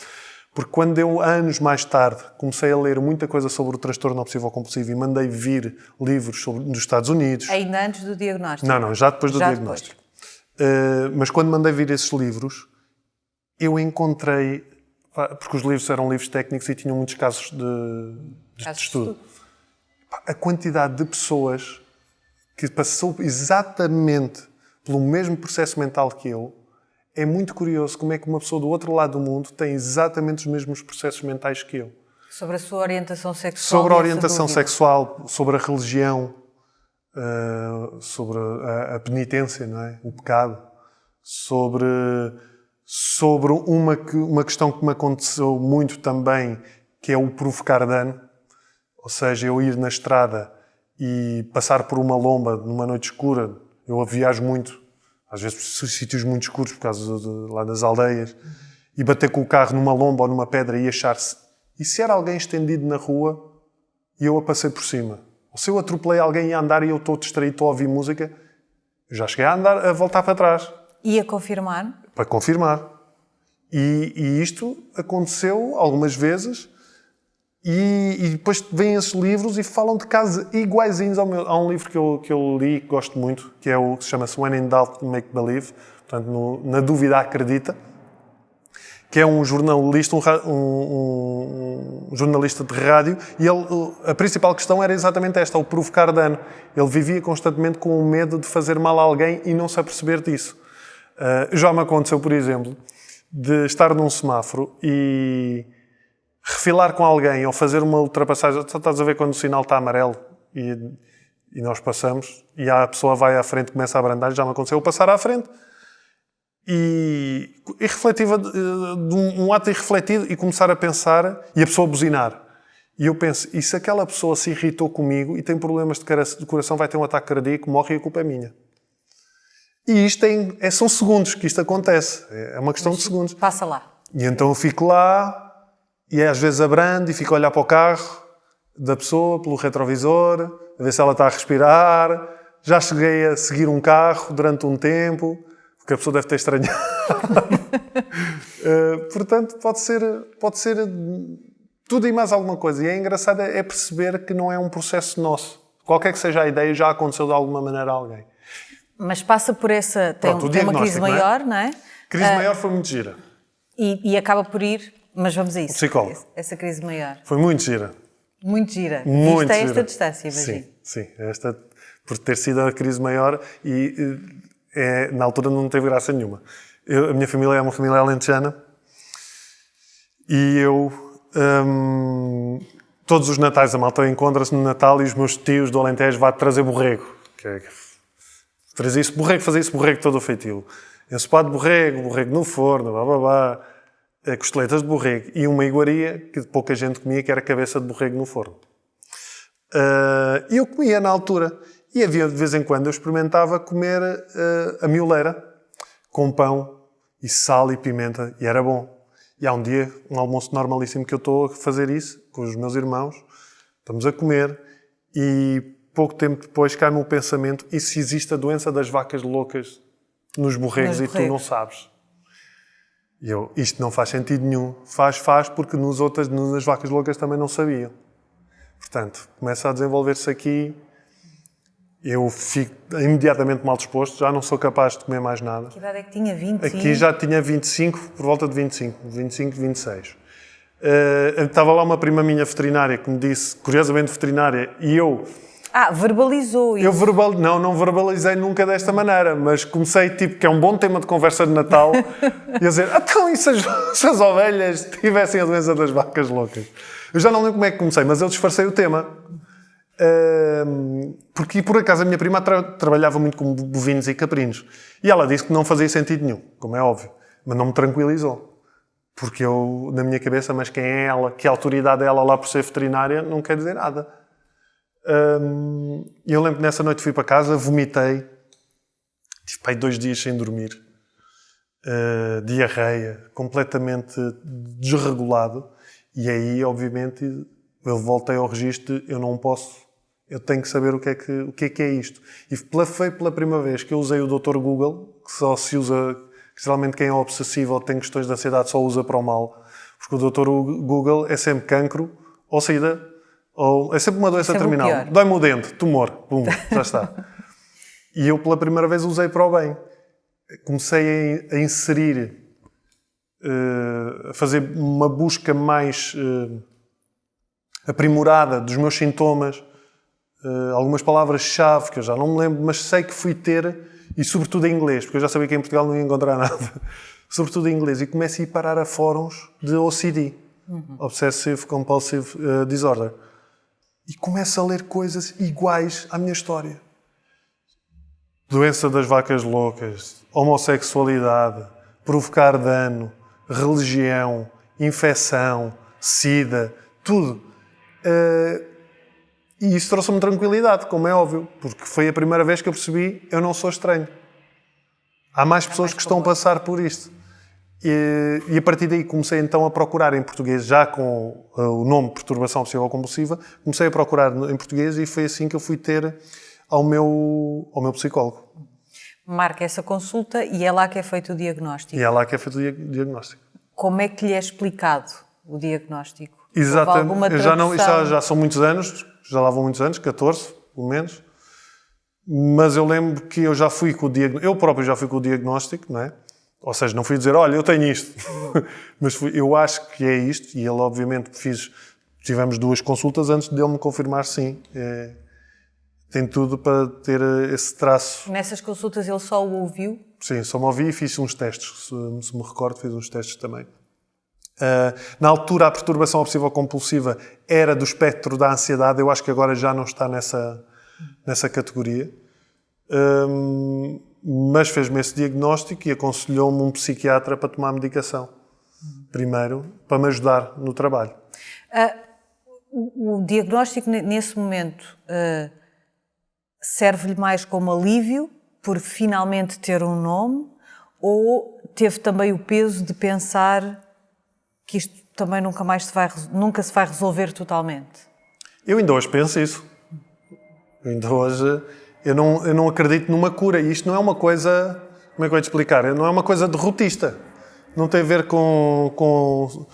Porque quando eu, anos mais tarde, comecei a ler muita coisa sobre o transtorno obsessivo-compulsivo e mandei vir livros dos Estados Unidos... Ainda antes do diagnóstico? Não, já depois do diagnóstico. Mas quando mandei vir esses livros, eu encontrei... Porque os livros eram livros técnicos e tinham muitos casos de estudo. A quantidade de pessoas que passou exatamente pelo mesmo processo mental que eu, é muito curioso como é que uma pessoa do outro lado do mundo tem exatamente os mesmos processos mentais que eu. Sobre a sua orientação sexual. Sobre a orientação sexual, sobre a religião, sobre a penitência, não é? O pecado, sobre uma questão que me aconteceu muito também, que é o provocar dano. Ou seja, eu ir na estrada e passar por uma lomba numa noite escura. Eu viajo muito, às vezes sítios muito escuros por causa lá das aldeias, e bater com o carro numa lomba ou numa pedra e achar-se... E se era alguém estendido na rua e eu a passei por cima? Ou se eu atropelei alguém a andar e eu estou distraído, estou a ouvir música, eu já cheguei a voltar para trás. E a confirmar? Para confirmar. E isto aconteceu algumas vezes e depois vêm esses livros e falam de casos iguaizinhos ao meu. Há um livro que eu li, que gosto muito, que é o que se chama-se When in Doubt, Make Believe. Portanto, na dúvida acredita. Que é um jornalista, um jornalista de rádio, e a principal questão era exatamente esta, o provocar dano. Ele vivia constantemente com o medo de fazer mal a alguém e não se aperceber disso. Já me aconteceu, por exemplo, de estar num semáforo e refilar com alguém ou fazer uma ultrapassagem. Só estás a ver quando o sinal está amarelo e nós passamos e a pessoa vai à frente e começa a abrandar. Já me aconteceu eu passar à frente e refletiva de um ato irrefletido e começar a pensar e a pessoa buzinar. E eu penso, e se aquela pessoa se irritou comigo e tem problemas de coração, vai ter um ataque cardíaco, morre e a culpa é minha. E isto são segundos que isto acontece. É uma questão de segundos. Passa lá. E então eu fico lá e às vezes abrando e fico a olhar para o carro da pessoa, pelo retrovisor, a ver se ela está a respirar. Já cheguei a seguir um carro durante um tempo, porque a pessoa deve ter estranhado. Portanto, pode ser tudo e mais alguma coisa. E é engraçado é perceber que não é um processo nosso. Qualquer que seja a ideia, já aconteceu de alguma maneira a alguém. Mas passa por essa... Tem uma crise maior, não é? A crise maior foi muito gira. E acaba por ir... Mas vamos a isso. Psicólogo. Essa crise maior. Foi muito gira. Muito gira. Muito Vista gira. esta distância, imagino. Sim. Esta, por ter sido a crise maior e na altura não teve graça nenhuma. A minha família é uma família alentejana e eu... todos os natais a malta encontra-se no Natal e os meus tios do Alentejo vão trazer borrego. Fazia isso borrego todo o feitio. Ensopado de borrego no forno, costeletas de borrego e uma iguaria que pouca gente comia, que era cabeça de borrego no forno. E eu comia na altura. E havia, de vez em quando, eu experimentava comer a mioleira com pão e sal e pimenta, e era bom. E há um dia, um almoço normalíssimo, que eu estou a fazer isso com os meus irmãos, estamos a comer, e pouco tempo depois cai-me o pensamento, e se existe a doença das vacas loucas nos borregos e tu não sabes? E eu, isto não faz sentido nenhum. Faz, porque nas vacas loucas também não sabiam. Portanto, começa a desenvolver-se aqui, eu fico imediatamente mal disposto, já não sou capaz de comer mais nada. Que idade é que tinha? 25? Aqui já tinha 25, por volta de 25, 26. Estava lá uma prima minha veterinária que me disse, curiosamente veterinária, e eu... verbalizou isso. Não verbalizei nunca desta maneira, mas comecei, que é um bom tema de conversa de Natal, e a dizer, então, e se as ovelhas tivessem a doença das vacas loucas? Eu já não lembro como é que comecei, mas eu disfarcei o tema. Porque, por acaso, a minha prima trabalhava muito com bovinos e caprinos. E ela disse que não fazia sentido nenhum, como é óbvio. Mas não me tranquilizou. Porque eu, na minha cabeça, mas quem é ela? Que autoridade é ela lá por ser veterinária? Não quer dizer nada. E eu lembro que nessa noite fui para casa, vomitei. Tive 2 dias sem dormir. Diarreia, completamente desregulado. E aí, obviamente, eu voltei ao registro de eu não posso... Eu tenho que saber o que é isto. E foi pela primeira vez que eu usei o Dr. Google, que só se usa... Que geralmente quem é obsessivo ou tem questões de ansiedade só usa para o mal. Porque o doutor Google é sempre cancro ou sida, ou é sempre uma doença terminal. Dói-me o dente, tumor, pum, já está. E eu pela primeira vez usei para o bem. Comecei a inserir, a fazer uma busca mais aprimorada dos meus sintomas, algumas palavras-chave que eu já não me lembro, mas sei que fui ter, e sobretudo em inglês, porque eu já sabia que em Portugal não ia encontrar nada, sobretudo em inglês, e comecei a ir parar a fóruns de OCD, Obsessive Compulsive Disorder, e começo a ler coisas iguais à minha história. Doença das vacas loucas, homossexualidade, provocar dano, religião, infecção, sida, tudo. E isso trouxe-me tranquilidade, como é óbvio, porque foi a primeira vez que eu percebi eu não sou estranho. Há mais pessoas que estão a passar por isto. E a partir daí comecei então a procurar em português, já com o nome Perturbação Obsessiva Compulsiva, comecei a procurar em português e foi assim que eu fui ter ao meu psicólogo. Marca essa consulta e é lá que é feito o diagnóstico. E é lá que é feito o diagnóstico. Como é que lhe é explicado o diagnóstico? Exatamente. Isso já são muitos anos, já lá vão muitos anos, 14, pelo menos. Mas eu lembro que eu já fui com o diagnóstico, eu próprio já fui com o diagnóstico, não é? Ou seja, não fui dizer, olha, eu tenho isto. Mas eu acho que é isto, e ele obviamente tivemos 2 consultas antes de ele me confirmar sim. Tem tudo para ter esse traço. Nessas consultas ele só o ouviu? Sim, só me ouvi e fiz uns testes. Se me recordo, fiz uns testes também. Na altura, a perturbação obsessiva compulsiva era do espectro da ansiedade. Eu acho que agora já não está nessa categoria. Mas fez-me esse diagnóstico e aconselhou-me um psiquiatra para tomar medicação. Primeiro, para me ajudar no trabalho. O diagnóstico, nesse momento, serve-lhe mais como alívio por finalmente ter um nome, ou teve também o peso de pensar que isto também nunca se vai resolver totalmente? Eu ainda hoje penso isso. Ainda hoje eu não acredito numa cura. E isto não é uma coisa, como é que eu vou te explicar? Não é uma coisa derrotista. Não tem a ver com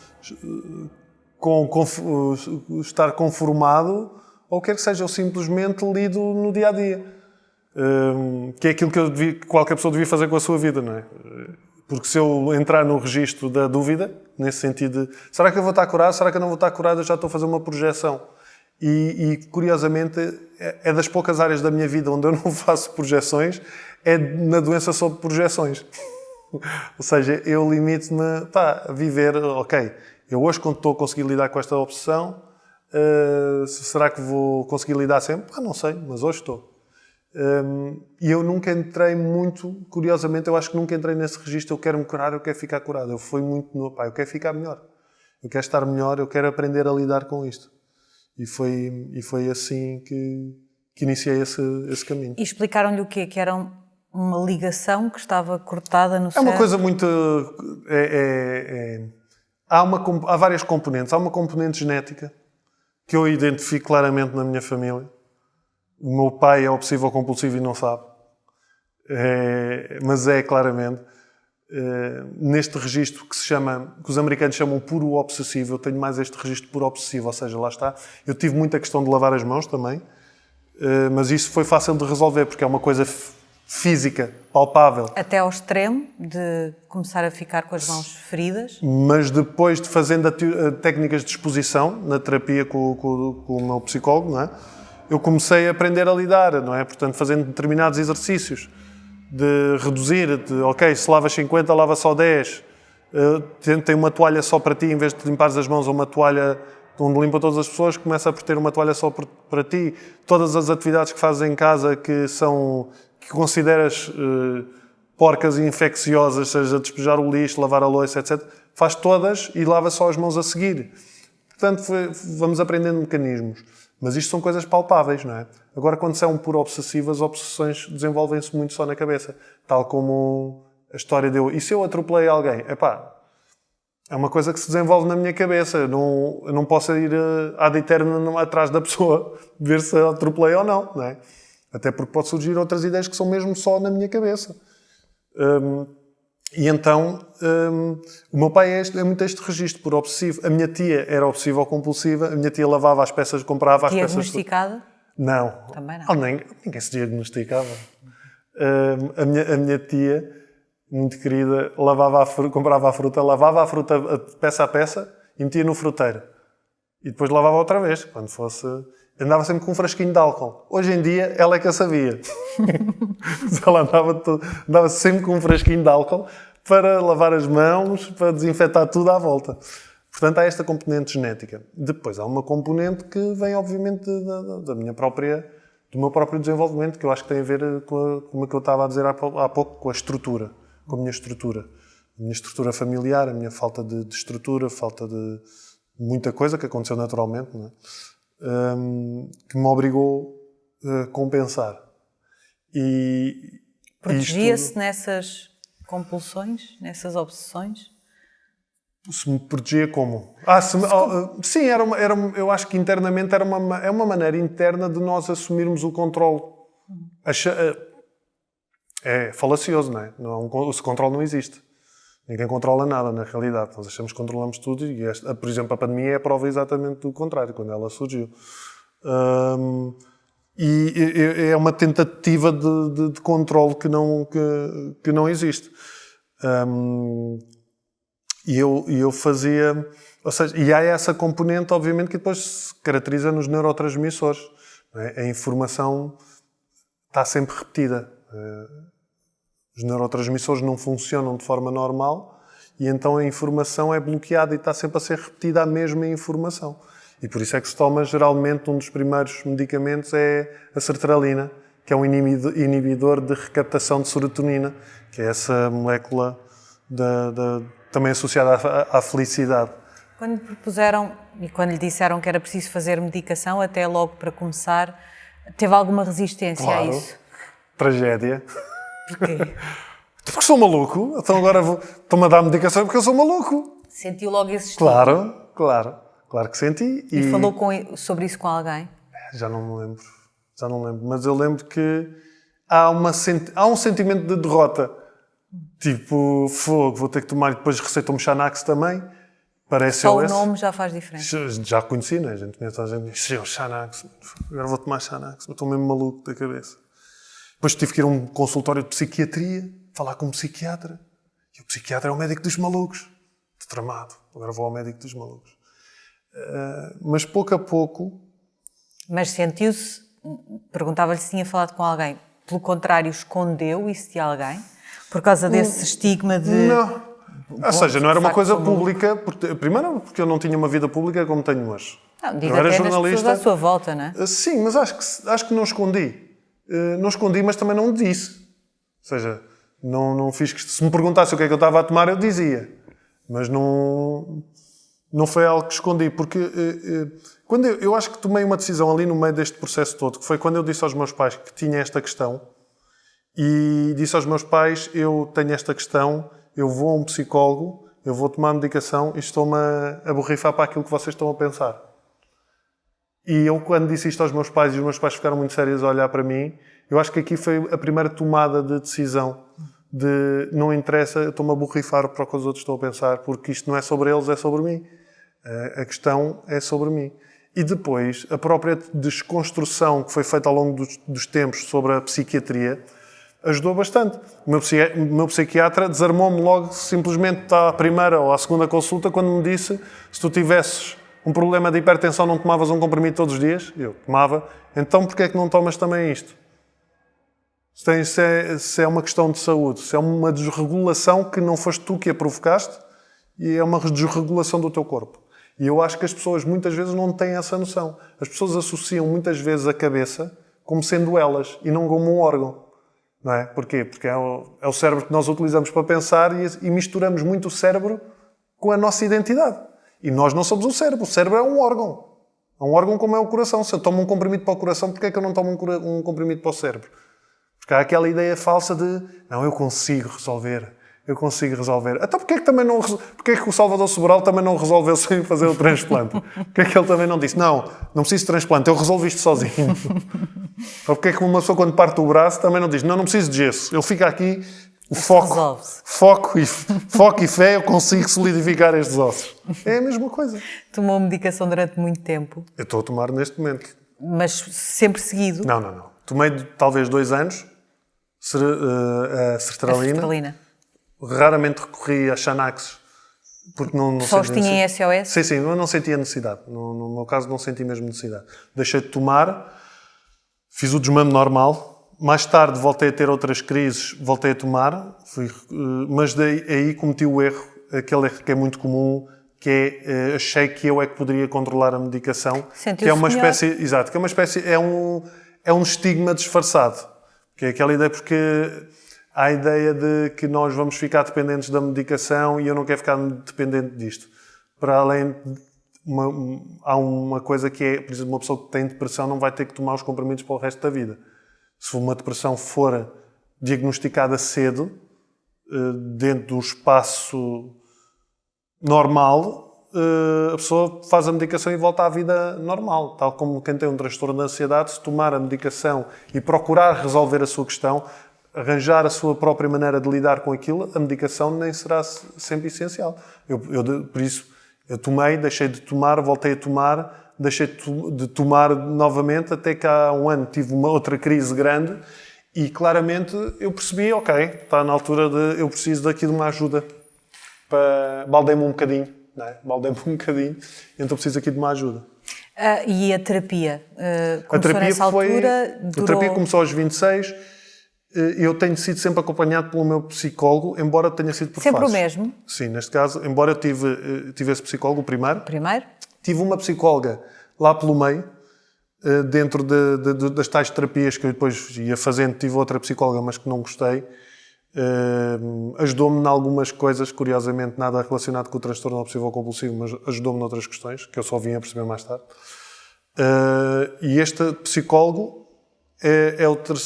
estar conformado, ou quer que seja, eu simplesmente lido no dia-a-dia. Que é aquilo que qualquer pessoa devia fazer com a sua vida, não é? Porque se eu entrar no registro da dúvida, nesse sentido de será que eu vou estar curado, será que eu não vou estar curado, eu já estou a fazer uma projeção. E curiosamente, é das poucas áreas da minha vida onde eu não faço projeções, é na doença sob projeções. Ou seja, eu limito-me a viver, ok, eu hoje quando estou a conseguir lidar com esta obsessão, será que vou conseguir lidar sempre? Não sei, mas hoje estou. E eu nunca entrei muito, curiosamente, eu acho que nunca entrei nesse registro, eu quero me curar, eu quero ficar curado. Eu fui muito no, eu quero ficar melhor. Eu quero estar melhor, eu quero aprender a lidar com isto. E foi assim que iniciei esse caminho. E explicaram-lhe o quê? Que era uma ligação que estava cortada no cérebro? É uma coisa muito... Há várias componentes. Há uma componente genética que eu identifico claramente na minha família. O meu pai é obsessivo ou compulsivo e não sabe. Mas é claramente. Neste registro que os americanos chamam puro obsessivo, eu tenho mais este registro puro obsessivo, ou seja, lá está. Eu tive muita questão de lavar as mãos também, mas isso foi fácil de resolver, porque é uma coisa física, palpável. Até ao extremo de começar a ficar com as mãos feridas? Mas depois de fazendo técnicas de exposição, na terapia com o meu psicólogo, não é? Eu comecei a aprender a lidar, não é? Portanto, fazendo determinados exercícios de reduzir, ok, se lavas 50, lava só 10. Tem uma toalha só para ti, em vez de limpares as mãos, ou uma toalha onde limpa todas as pessoas, começa a ter uma toalha só para ti. Todas as atividades que fazes em casa que consideras porcas e infecciosas, seja despejar o lixo, lavar a louça, etc., faz todas e lava só as mãos a seguir. Portanto, vamos aprendendo mecanismos. Mas isto são coisas palpáveis, não é? Agora, quando são puro obsessivas, as obsessões desenvolvem-se muito só na cabeça. Tal como a história deu. E se eu atropelei alguém? É uma coisa que se desenvolve na minha cabeça. Eu não posso ir ad eterno atrás da pessoa, ver se atropelei ou não, não é? Até porque pode surgir outras ideias que são mesmo só na minha cabeça. E então, o meu pai é muito este registro por obsessivo. A minha tia era obsessiva ou compulsiva. A minha tia lavava as peças, comprava as peças... Diagnosticada? Não. Também não. Ninguém se diagnosticava. A minha tia, muito querida, comprava a fruta peça a peça e metia no fruteiro. E depois lavava outra vez, quando fosse... Andava sempre com um frasquinho de álcool. Hoje em dia, ela é que a sabia. Ela andava sempre com um frasquinho de álcool para lavar as mãos, para desinfetar tudo à volta. Portanto, há esta componente genética. Depois, há uma componente que vem, obviamente, do meu próprio desenvolvimento, que eu acho que tem a ver com o que eu estava a dizer há pouco, com a estrutura, com a minha estrutura. A minha estrutura familiar, a minha falta de estrutura, falta de muita coisa que aconteceu naturalmente, não é? Que me obrigou a compensar. Protegia-se nessas compulsões, nessas obsessões? Se me protegia como? Sim, eu acho que internamente é uma maneira interna de nós assumirmos o controle. É falacioso, não é? Esse controle não existe. Ninguém controla nada, na realidade. Nós achamos que controlamos tudo e, por exemplo, a pandemia é a prova exatamente do contrário, quando ela surgiu. E é uma tentativa de controle que não existe. E eu fazia... Ou seja, e há essa componente, obviamente, que depois se caracteriza nos neurotransmissores. Não é? A informação está sempre repetida. Os neurotransmissores não funcionam de forma normal e então a informação é bloqueada e está sempre a ser repetida a mesma informação. E por isso é que se toma, geralmente, um dos primeiros medicamentos é a sertralina, que é um inibidor de recaptação de serotonina, que é essa molécula também associada à felicidade. Quando lhe propuseram e quando lhe disseram que era preciso fazer medicação, até logo para começar, teve alguma resistência a isso? Tragédia. Porquê? Porque sou maluco, então agora estou-me a dar medicação porque eu sou maluco. Sentiu logo esse estímulo? Claro que senti. E falou sobre isso com alguém? Já não me lembro. Mas eu lembro que há um sentimento de derrota. Tipo, fogo, vou ter que tomar, e depois receitam-me Xanax também. Parece Só o nome já faz diferença. Já conheci, né? A gente conhece a gente diz, Xanax, agora vou tomar Xanax, eu estou mesmo maluco da cabeça. Depois tive que ir a um consultório de psiquiatria, falar com um psiquiatra. E o psiquiatra é o médico dos malucos. Estou tramado. Agora vou ao médico dos malucos. Mas pouco a pouco... Mas sentiu-se... Perguntava-lhe se tinha falado com alguém. Pelo contrário, escondeu isso de alguém? Por causa desse estigma de... Não. Ou seja, não era uma coisa pública. Primeiro, porque eu não tinha uma vida pública como tenho hoje. Não, diz até nas pessoas à sua volta, não é? Sim, mas acho que não escondi. Não escondi, mas também não disse. Ou seja, não fiz que... Se me perguntasse o que é que eu estava a tomar, eu dizia. Mas não foi algo que escondi. Porque quando eu acho que tomei uma decisão ali no meio deste processo todo, que foi quando eu disse aos meus pais que tinha esta questão, e disse aos meus pais, eu tenho esta questão, eu vou a um psicólogo, eu vou tomar medicação e estou-me a borrifar para aquilo que vocês estão a pensar. E eu, quando disse isto aos meus pais, e os meus pais ficaram muito sérios a olhar para mim, eu acho que aqui foi a primeira tomada de decisão de não interessa, eu estou-me a borrifar para o que os outros estão a pensar, porque isto não é sobre eles, é sobre mim. A questão é sobre mim. E depois, a própria desconstrução que foi feita ao longo dos tempos sobre a psiquiatria ajudou bastante. O meu psiquiatra desarmou-me logo, simplesmente à primeira ou à segunda consulta, quando me disse, se tu tivesses um problema de hipertensão, não tomavas um comprimido todos os dias? Eu tomava. Então, porquê é que não tomas também isto? Se é uma questão de saúde, se é uma desregulação que não foste tu que a provocaste, e é uma desregulação do teu corpo. E eu acho que as pessoas muitas vezes não têm essa noção. As pessoas associam muitas vezes a cabeça como sendo elas e não como um órgão. Não é? Porquê? Porque é o cérebro que nós utilizamos para pensar e misturamos muito o cérebro com a nossa identidade. E nós não somos o cérebro é um órgão. É um órgão como é o coração. Se eu tomo um comprimido para o coração, porquê é que eu não tomo um comprimido para o cérebro? Porque há aquela ideia falsa de não, eu consigo resolver. Então porquê é que o Salvador Sobral também não resolveu sem fazer o transplante? Porquê é que ele também não disse, não preciso de transplante, eu resolvi isto sozinho? Ou porquê é que uma pessoa quando parte o braço também não diz, não preciso de gesso, ele fica aqui, O Isto foco, resolve-se. foco e fé, eu consigo solidificar estes ossos. É a mesma coisa. Tomou medicação durante muito tempo, Eu estou a tomar neste momento. mas sempre seguido. Não. Tomei talvez 2 anos a A sertralina. sertralina. Raramente recorri a Xanax, porque não Só os sentia tinha em necessidade. SOS? Sim, eu não sentia necessidade. No meu caso, não senti mesmo necessidade. Deixei de tomar, fiz o desmame normal. Mais tarde voltei a ter outras crises, voltei a tomar, mas aí cometi o erro, aquele erro que é muito comum, que é achei que eu é que poderia controlar a medicação, que é uma melhor. espécie, exato, que é uma espécie, é um estigma disfarçado, que é aquela ideia porque há a ideia de que nós vamos ficar dependentes da medicação e eu não quero ficar dependente disto. Para além há uma coisa que é, por exemplo, uma pessoa que tem depressão não vai ter que tomar os comprimidos para o resto da vida. Se uma depressão for diagnosticada cedo, dentro do espaço normal, a pessoa faz a medicação e volta à vida normal. Tal como quem tem um transtorno de ansiedade, se tomar a medicação e procurar resolver a sua questão, arranjar a sua própria maneira de lidar com aquilo, a medicação nem será sempre essencial. Por isso, eu tomei, deixei de tomar, voltei a tomar, deixei de tomar novamente, até que há um ano tive uma outra crise grande e claramente eu percebi, ok, está na altura de eu preciso daqui de uma ajuda. Baldei-me um bocadinho, não é? Baldei-me um bocadinho, então preciso aqui de uma ajuda. E a terapia? Começou A terapia nessa altura? A terapia começou aos 26. Eu tenho sido sempre acompanhado pelo meu psicólogo, embora tenha sido por Sempre fases. o mesmo? Sim, neste caso, embora eu tive esse psicólogo, o primeiro. Primeiro? Tive uma psicóloga lá pelo meio, dentro das tais terapias que eu depois ia fazendo. Tive outra psicóloga, mas que não gostei. Ajudou-me em algumas coisas, curiosamente nada relacionado com o transtorno obsessivo-compulsivo, mas ajudou-me noutras questões, que eu só vim a perceber mais tarde. E este psicólogo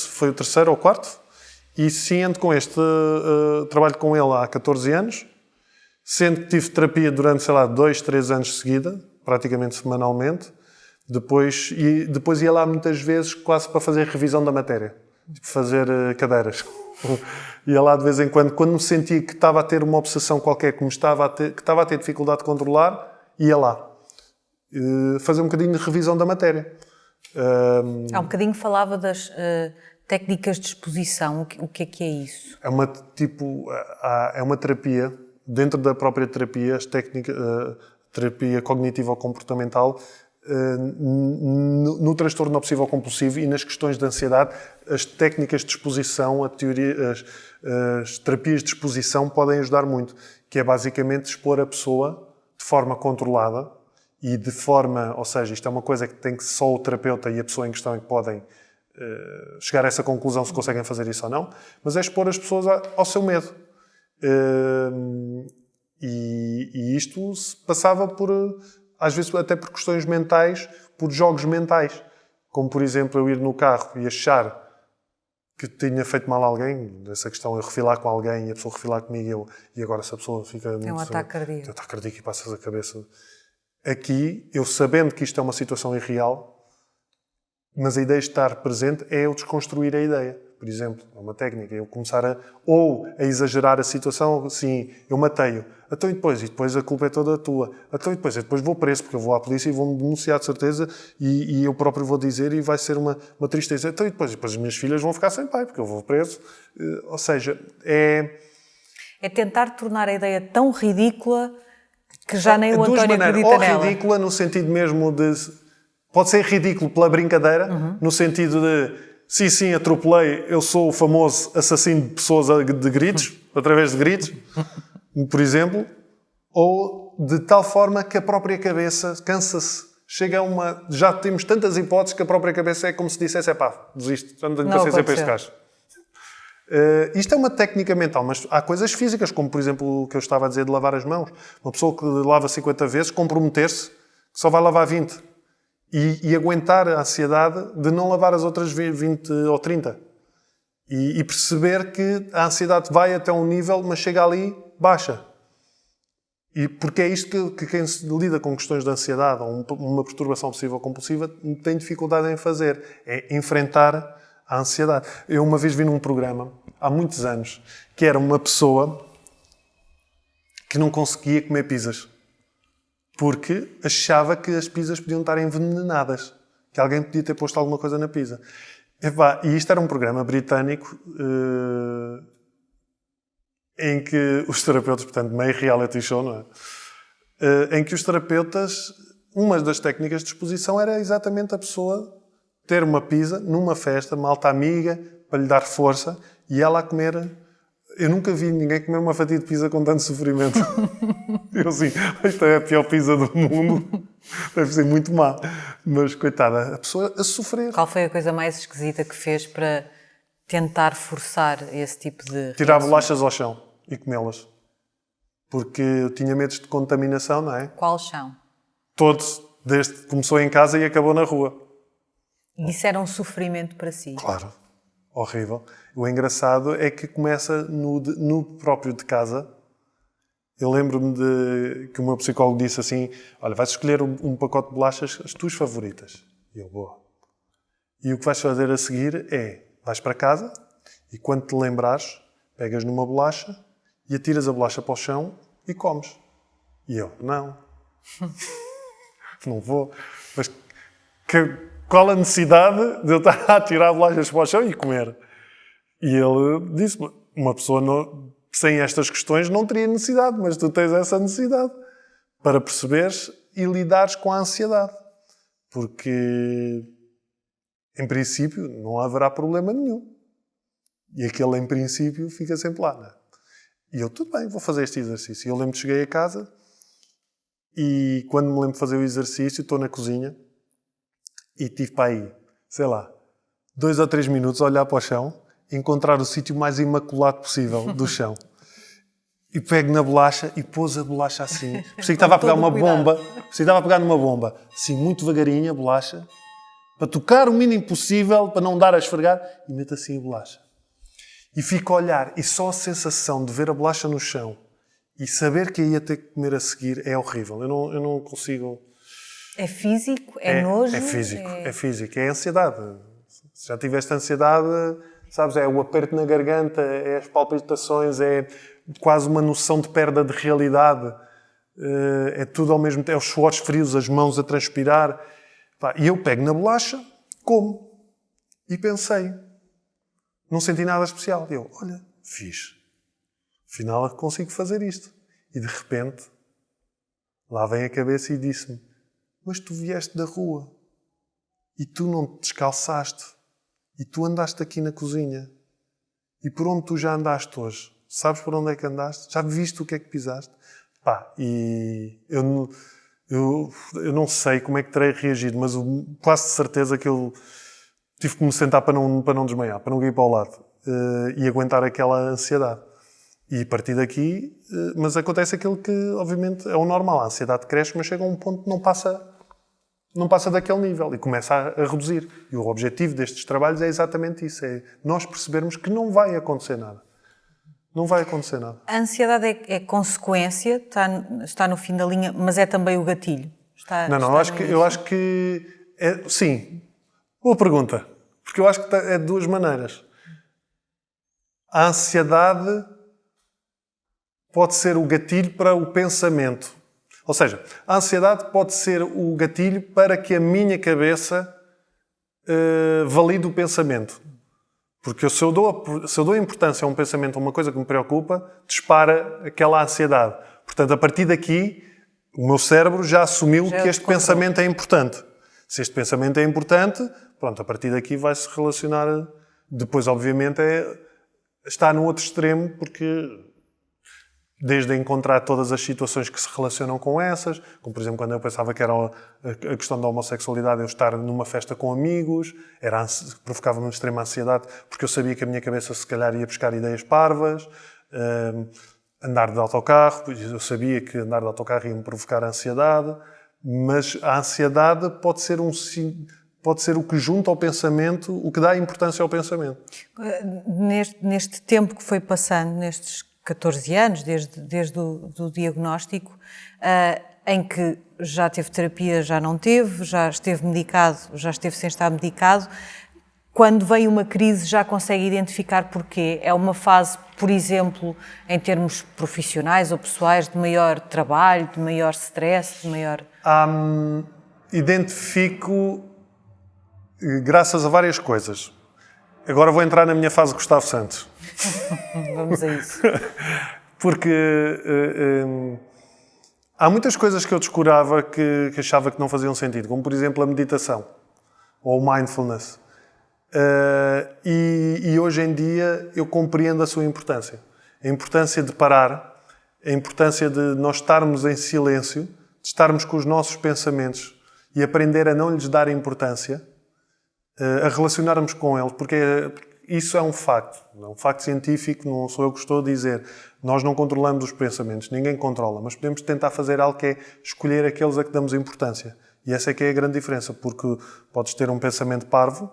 foi o terceiro ou quarto, e sim, ando com este, trabalho com ele há 14 anos, sendo que tive terapia durante, 2, 3 anos de seguida, praticamente semanalmente. Depois ia lá muitas vezes quase para fazer revisão da matéria, tipo fazer cadeiras. Ia lá de vez em quando me sentia que estava a ter uma obsessão qualquer que estava a ter dificuldade de controlar, ia lá fazer um bocadinho de revisão da matéria. Há um bocadinho falava das técnicas de exposição. O que é isso? É uma terapia, dentro da própria terapia, terapia cognitivo-comportamental, no transtorno obsessivo-compulsivo e nas questões de ansiedade, as técnicas de exposição, as terapias de exposição podem ajudar muito, que é basicamente expor a pessoa de forma controlada e de forma, ou seja, isto é uma coisa que tem que só o terapeuta e a pessoa em questão é que podem chegar a essa conclusão se conseguem fazer isso ou não, mas é expor as pessoas ao seu medo. E isto se passava por, às vezes até por questões mentais, por jogos mentais. Como, por exemplo, eu ir no carro e achar que tinha feito mal a alguém, essa questão, eu refilar com alguém e a pessoa refilar comigo e agora se a pessoa fica... Tem um ataque cardíaco. Tem um ataque cardíaco e passas a cabeça. Aqui, eu sabendo que isto é uma situação irreal, mas a ideia de estar presente é eu desconstruir a ideia. Por exemplo, é uma técnica, eu começar a exagerar a situação, sim, eu matei-o. Então, e depois a culpa é toda tua. Então, e depois vou preso, porque eu vou à polícia e vou-me denunciar de certeza e eu próprio vou dizer e vai ser uma tristeza. Então, e depois as minhas filhas vão ficar sem pai, porque eu vou preso. Ou seja, é tentar tornar a ideia tão ridícula que já nem o António acredita ou nela. ridícula no sentido mesmo de... Pode ser ridículo pela brincadeira, no sentido de... Sim, atropelei, eu sou o famoso assassino de pessoas de gritos, através de gritos, por exemplo, ou de tal forma que a própria cabeça cansa-se. Chega a uma... Já temos tantas hipóteses que a própria cabeça é como se dissesse, desisto, já não tenho paciência para este caso. Isto é uma técnica mental, mas há coisas físicas, como por exemplo o que eu estava a dizer de lavar as mãos. Uma pessoa que lava 50 vezes, comprometer-se, que só vai lavar 20. E aguentar a ansiedade de não lavar as outras 20 ou 30. E perceber que a ansiedade vai até um nível, mas chega ali, baixa. E porque é isto que quem se lida com questões de ansiedade ou uma perturbação obsessiva-compulsiva tem dificuldade em fazer. É enfrentar a ansiedade. Eu uma vez vi num programa há muitos anos, que era uma pessoa que não conseguia comer pizzas. Porque achava que as pizzas podiam estar envenenadas. Que alguém podia ter posto alguma coisa na pizza. E isto era um programa britânico em que os terapeutas, portanto, meio reality show, não é? Em que os terapeutas, uma das técnicas de exposição era exatamente a pessoa ter uma pizza numa festa, malta amiga, para lhe dar força, e ela a comer. Eu nunca vi ninguém comer uma fatia de pizza com tanto sofrimento. Eu assim, isto é a pior pizza do mundo. Deve ser muito má. Mas, coitada, a pessoa a sofrer. Qual foi a coisa mais esquisita que fez para tentar forçar esse tipo de Tirar reações? bolachas ao chão e comê-las. Porque eu tinha medos de contaminação, não é? Qual chão? Todos, desde que começou em casa e acabou na rua. E isso era um sofrimento para si? Claro. Horrível. O engraçado é que começa no próprio de casa. Eu lembro-me de que o meu psicólogo disse assim, olha, vais escolher um pacote de bolachas, as tuas favoritas. E eu, boa. E o que vais fazer a seguir é, vais para casa e quando te lembrares, pegas numa bolacha e atiras a bolacha para o chão e comes. E eu, não. Não vou. Mas qual a necessidade de eu estar a atirar bolachas para o chão e comer? E ele disse-me, uma pessoa sem estas questões não teria necessidade, mas tu tens essa necessidade para perceberes e lidares com a ansiedade. Porque, em princípio, não haverá problema nenhum. E aquele, em princípio, fica sempre lá. Não é? E eu, tudo bem, vou fazer este exercício. E eu lembro que cheguei a casa e quando me lembro de fazer o exercício, estou na cozinha e tive para aí, sei lá, 2 ou 3 minutos a olhar para o chão, encontrar o sítio mais imaculado possível do chão. E pego na bolacha e pôs a bolacha assim. Parecia que estava a pegar uma bomba. Parecia que estava a pegar numa bomba. Assim, muito devagarinho a bolacha. Para tocar o mínimo possível, para não dar a esfregar. E meto assim a bolacha. E fico a olhar. E só a sensação de ver a bolacha no chão e saber que ia ter que comer a seguir é horrível. Eu não consigo... É físico? É nojo? É físico. É físico. É ansiedade. Se já tiveste ansiedade... Sabes, é o aperto na garganta, é as palpitações, é quase uma noção de perda de realidade. É tudo ao mesmo tempo, é os suores frios, as mãos a transpirar. E eu pego na bolacha, como. E pensei. Não senti nada especial. E eu, olha, fiz. Afinal, consigo fazer isto. E de repente, lá vem a cabeça e disse-me, mas tu vieste da rua. E tu não te descalçaste. E tu andaste aqui na cozinha. E por onde tu já andaste hoje? Sabes por onde é que andaste? Já viste o que é que pisaste? E eu não sei como é que terei reagido, mas quase de certeza que eu tive que me sentar para não desmaiar, para não ir para o lado. E aguentar aquela ansiedade. E a partir daqui... mas acontece aquilo que, obviamente, é o normal. A ansiedade cresce, mas chega a um ponto que não passa daquele nível e começa a reduzir. E o objetivo destes trabalhos é exatamente isso, é nós percebermos que não vai acontecer nada. Não vai acontecer nada. A ansiedade é consequência, está no fim da linha, mas é também o gatilho. Eu acho que sim. Boa pergunta. Porque eu acho que é de duas maneiras. A ansiedade pode ser o gatilho para o pensamento. Ou seja, a ansiedade pode ser o gatilho para que a minha cabeça valide o pensamento. Porque se eu dou importância a um pensamento, a uma coisa que me preocupa, dispara aquela ansiedade. Portanto, a partir daqui, o meu cérebro já assumiu que este pensamento é importante. Se este pensamento é importante, pronto, a partir daqui vai-se relacionar... Depois, obviamente, está no outro extremo, porque... Desde encontrar todas as situações que se relacionam com essas, como por exemplo quando eu pensava que era a questão da homossexualidade, eu estar numa festa com amigos, provocava-me extrema ansiedade, porque eu sabia que a minha cabeça se calhar ia buscar ideias parvas, andar de autocarro, eu sabia que andar de autocarro ia me provocar ansiedade, mas a ansiedade pode ser o que junta ao pensamento, o que dá importância ao pensamento. Neste tempo que foi passando, nestes 14 anos, desde o diagnóstico, em que já teve terapia, já não teve, já esteve medicado, já esteve sem estar medicado, quando vem uma crise já consegue identificar porquê? É uma fase, por exemplo, em termos profissionais ou pessoais, de maior trabalho, de maior stress, de maior... Identifico graças a várias coisas. Agora vou entrar na minha fase Gustavo Santos. Vamos a isso. Porque há muitas coisas que eu descurava que achava que não faziam sentido, como por exemplo a meditação ou o mindfulness. E hoje em dia eu compreendo a sua importância. A importância de parar, a importância de nós estarmos em silêncio, de estarmos com os nossos pensamentos e aprender a não lhes dar importância, a relacionarmos com eles, porque isso é um facto científico, não sou eu que estou a dizer. Nós não controlamos os pensamentos, ninguém controla, mas podemos tentar fazer algo que é escolher aqueles a que damos importância. E essa é que é a grande diferença, porque podes ter um pensamento parvo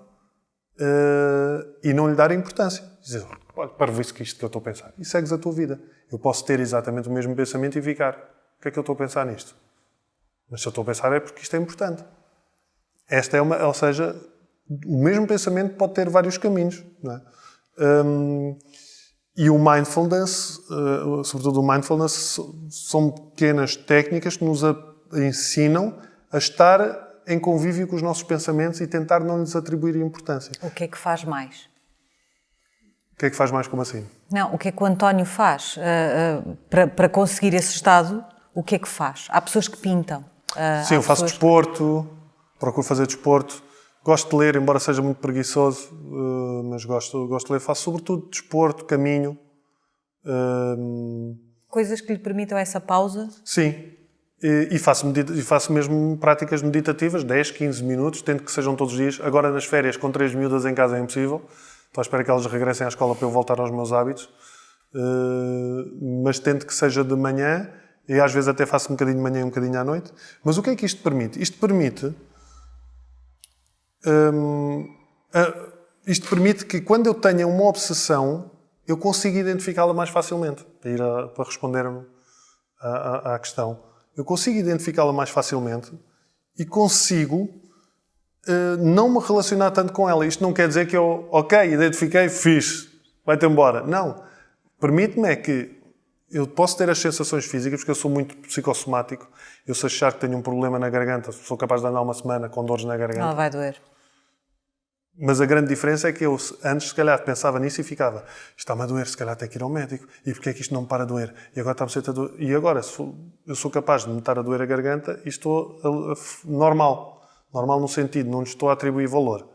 e não lhe dar importância. Dizer, olha, parvoíce que isto que eu estou a pensar. E segues a tua vida. Eu posso ter exatamente o mesmo pensamento e ficar. O que é que eu estou a pensar nisto? Mas se eu estou a pensar é porque isto é importante. Esta é ou seja, o mesmo pensamento pode ter vários caminhos, não é? E o mindfulness, sobretudo o mindfulness, são pequenas técnicas que nos ensinam a estar em convívio com os nossos pensamentos e tentar não lhes atribuir importância. O que é que faz mais? O que é que faz mais, como assim? Não, o que é que o António faz para conseguir esse estado? O que é que faz? Há pessoas que pintam. Sim, eu faço desporto, procuro fazer desporto. Gosto de ler, embora seja muito preguiçoso, mas gosto de ler. Faço sobretudo desporto, caminho. Coisas que lhe permitam essa pausa? Sim. E faço mesmo práticas meditativas, 10, 15 minutos, tento que sejam todos os dias. Agora nas férias, com 3 miúdas em casa é impossível. Estou à espera que elas regressem à escola para eu voltar aos meus hábitos. Mas tento que seja de manhã, e às vezes até faço um bocadinho de manhã e um bocadinho à noite. Mas o que é que isto permite? Isto permite que quando eu tenha uma obsessão, eu consiga identificá-la mais facilmente, para responder-me à questão. Eu consigo identificá-la mais facilmente e consigo não me relacionar tanto com ela. Isto não quer dizer que eu, identifiquei, fiz, vai-te embora. Não. Permite-me é que eu posso ter as sensações físicas, porque eu sou muito psicossomático. Eu se achar que tenho um problema na garganta, sou capaz de andar uma semana com dores na garganta. Ela vai doer. Mas a grande diferença é que eu antes, se calhar, pensava nisso e ficava, isto está-me a doer, se calhar tenho que ir ao médico. E porquê é que isto não me para a doer? E agora está-me sempre a doer. E agora, eu sou capaz de me estar a doer a garganta e estou normal. Normal no sentido, não lhe estou a atribuir valor.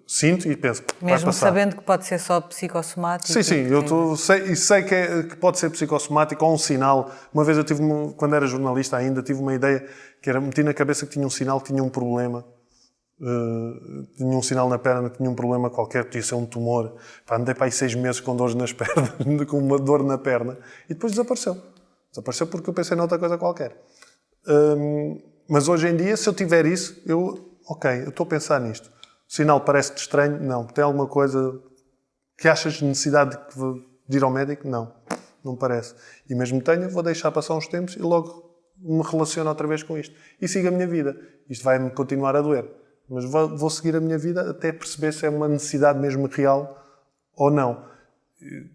Sinto e penso, vai mesmo passar. Sabendo que pode ser só psicossomático? Sim, eu sei que pode ser psicossomático ou um sinal. Uma vez eu tive, quando era jornalista ainda, tive uma ideia que era, meti na cabeça que tinha um sinal que tinha um problema. Tinha um sinal na perna que tinha um problema qualquer, podia ser um tumor. Andei para aí 6 meses com dores nas pernas, com uma dor na perna, e depois desapareceu. Desapareceu porque eu pensei noutra coisa qualquer. Mas hoje em dia, se eu tiver isso, eu estou a pensar nisto. O sinal parece-te estranho? Não. Tem alguma coisa que achas necessidade de ir ao médico? Não. Não parece. E mesmo tenho, vou deixar passar uns tempos e logo me relaciono outra vez com isto. E sigo a minha vida. Isto vai-me continuar a doer. Mas vou seguir a minha vida até perceber se é uma necessidade mesmo real ou não.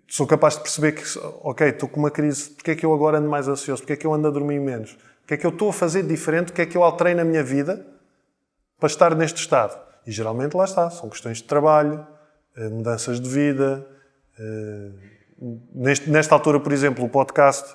Sou capaz de perceber que, estou com uma crise, porque é que eu agora ando mais ansioso? Porque é que eu ando a dormir menos? O que é que eu estou a fazer de diferente? O que é que eu alterei na minha vida para estar neste estado? E geralmente lá está. São questões de trabalho, mudanças de vida. Nesta altura, por exemplo, o podcast,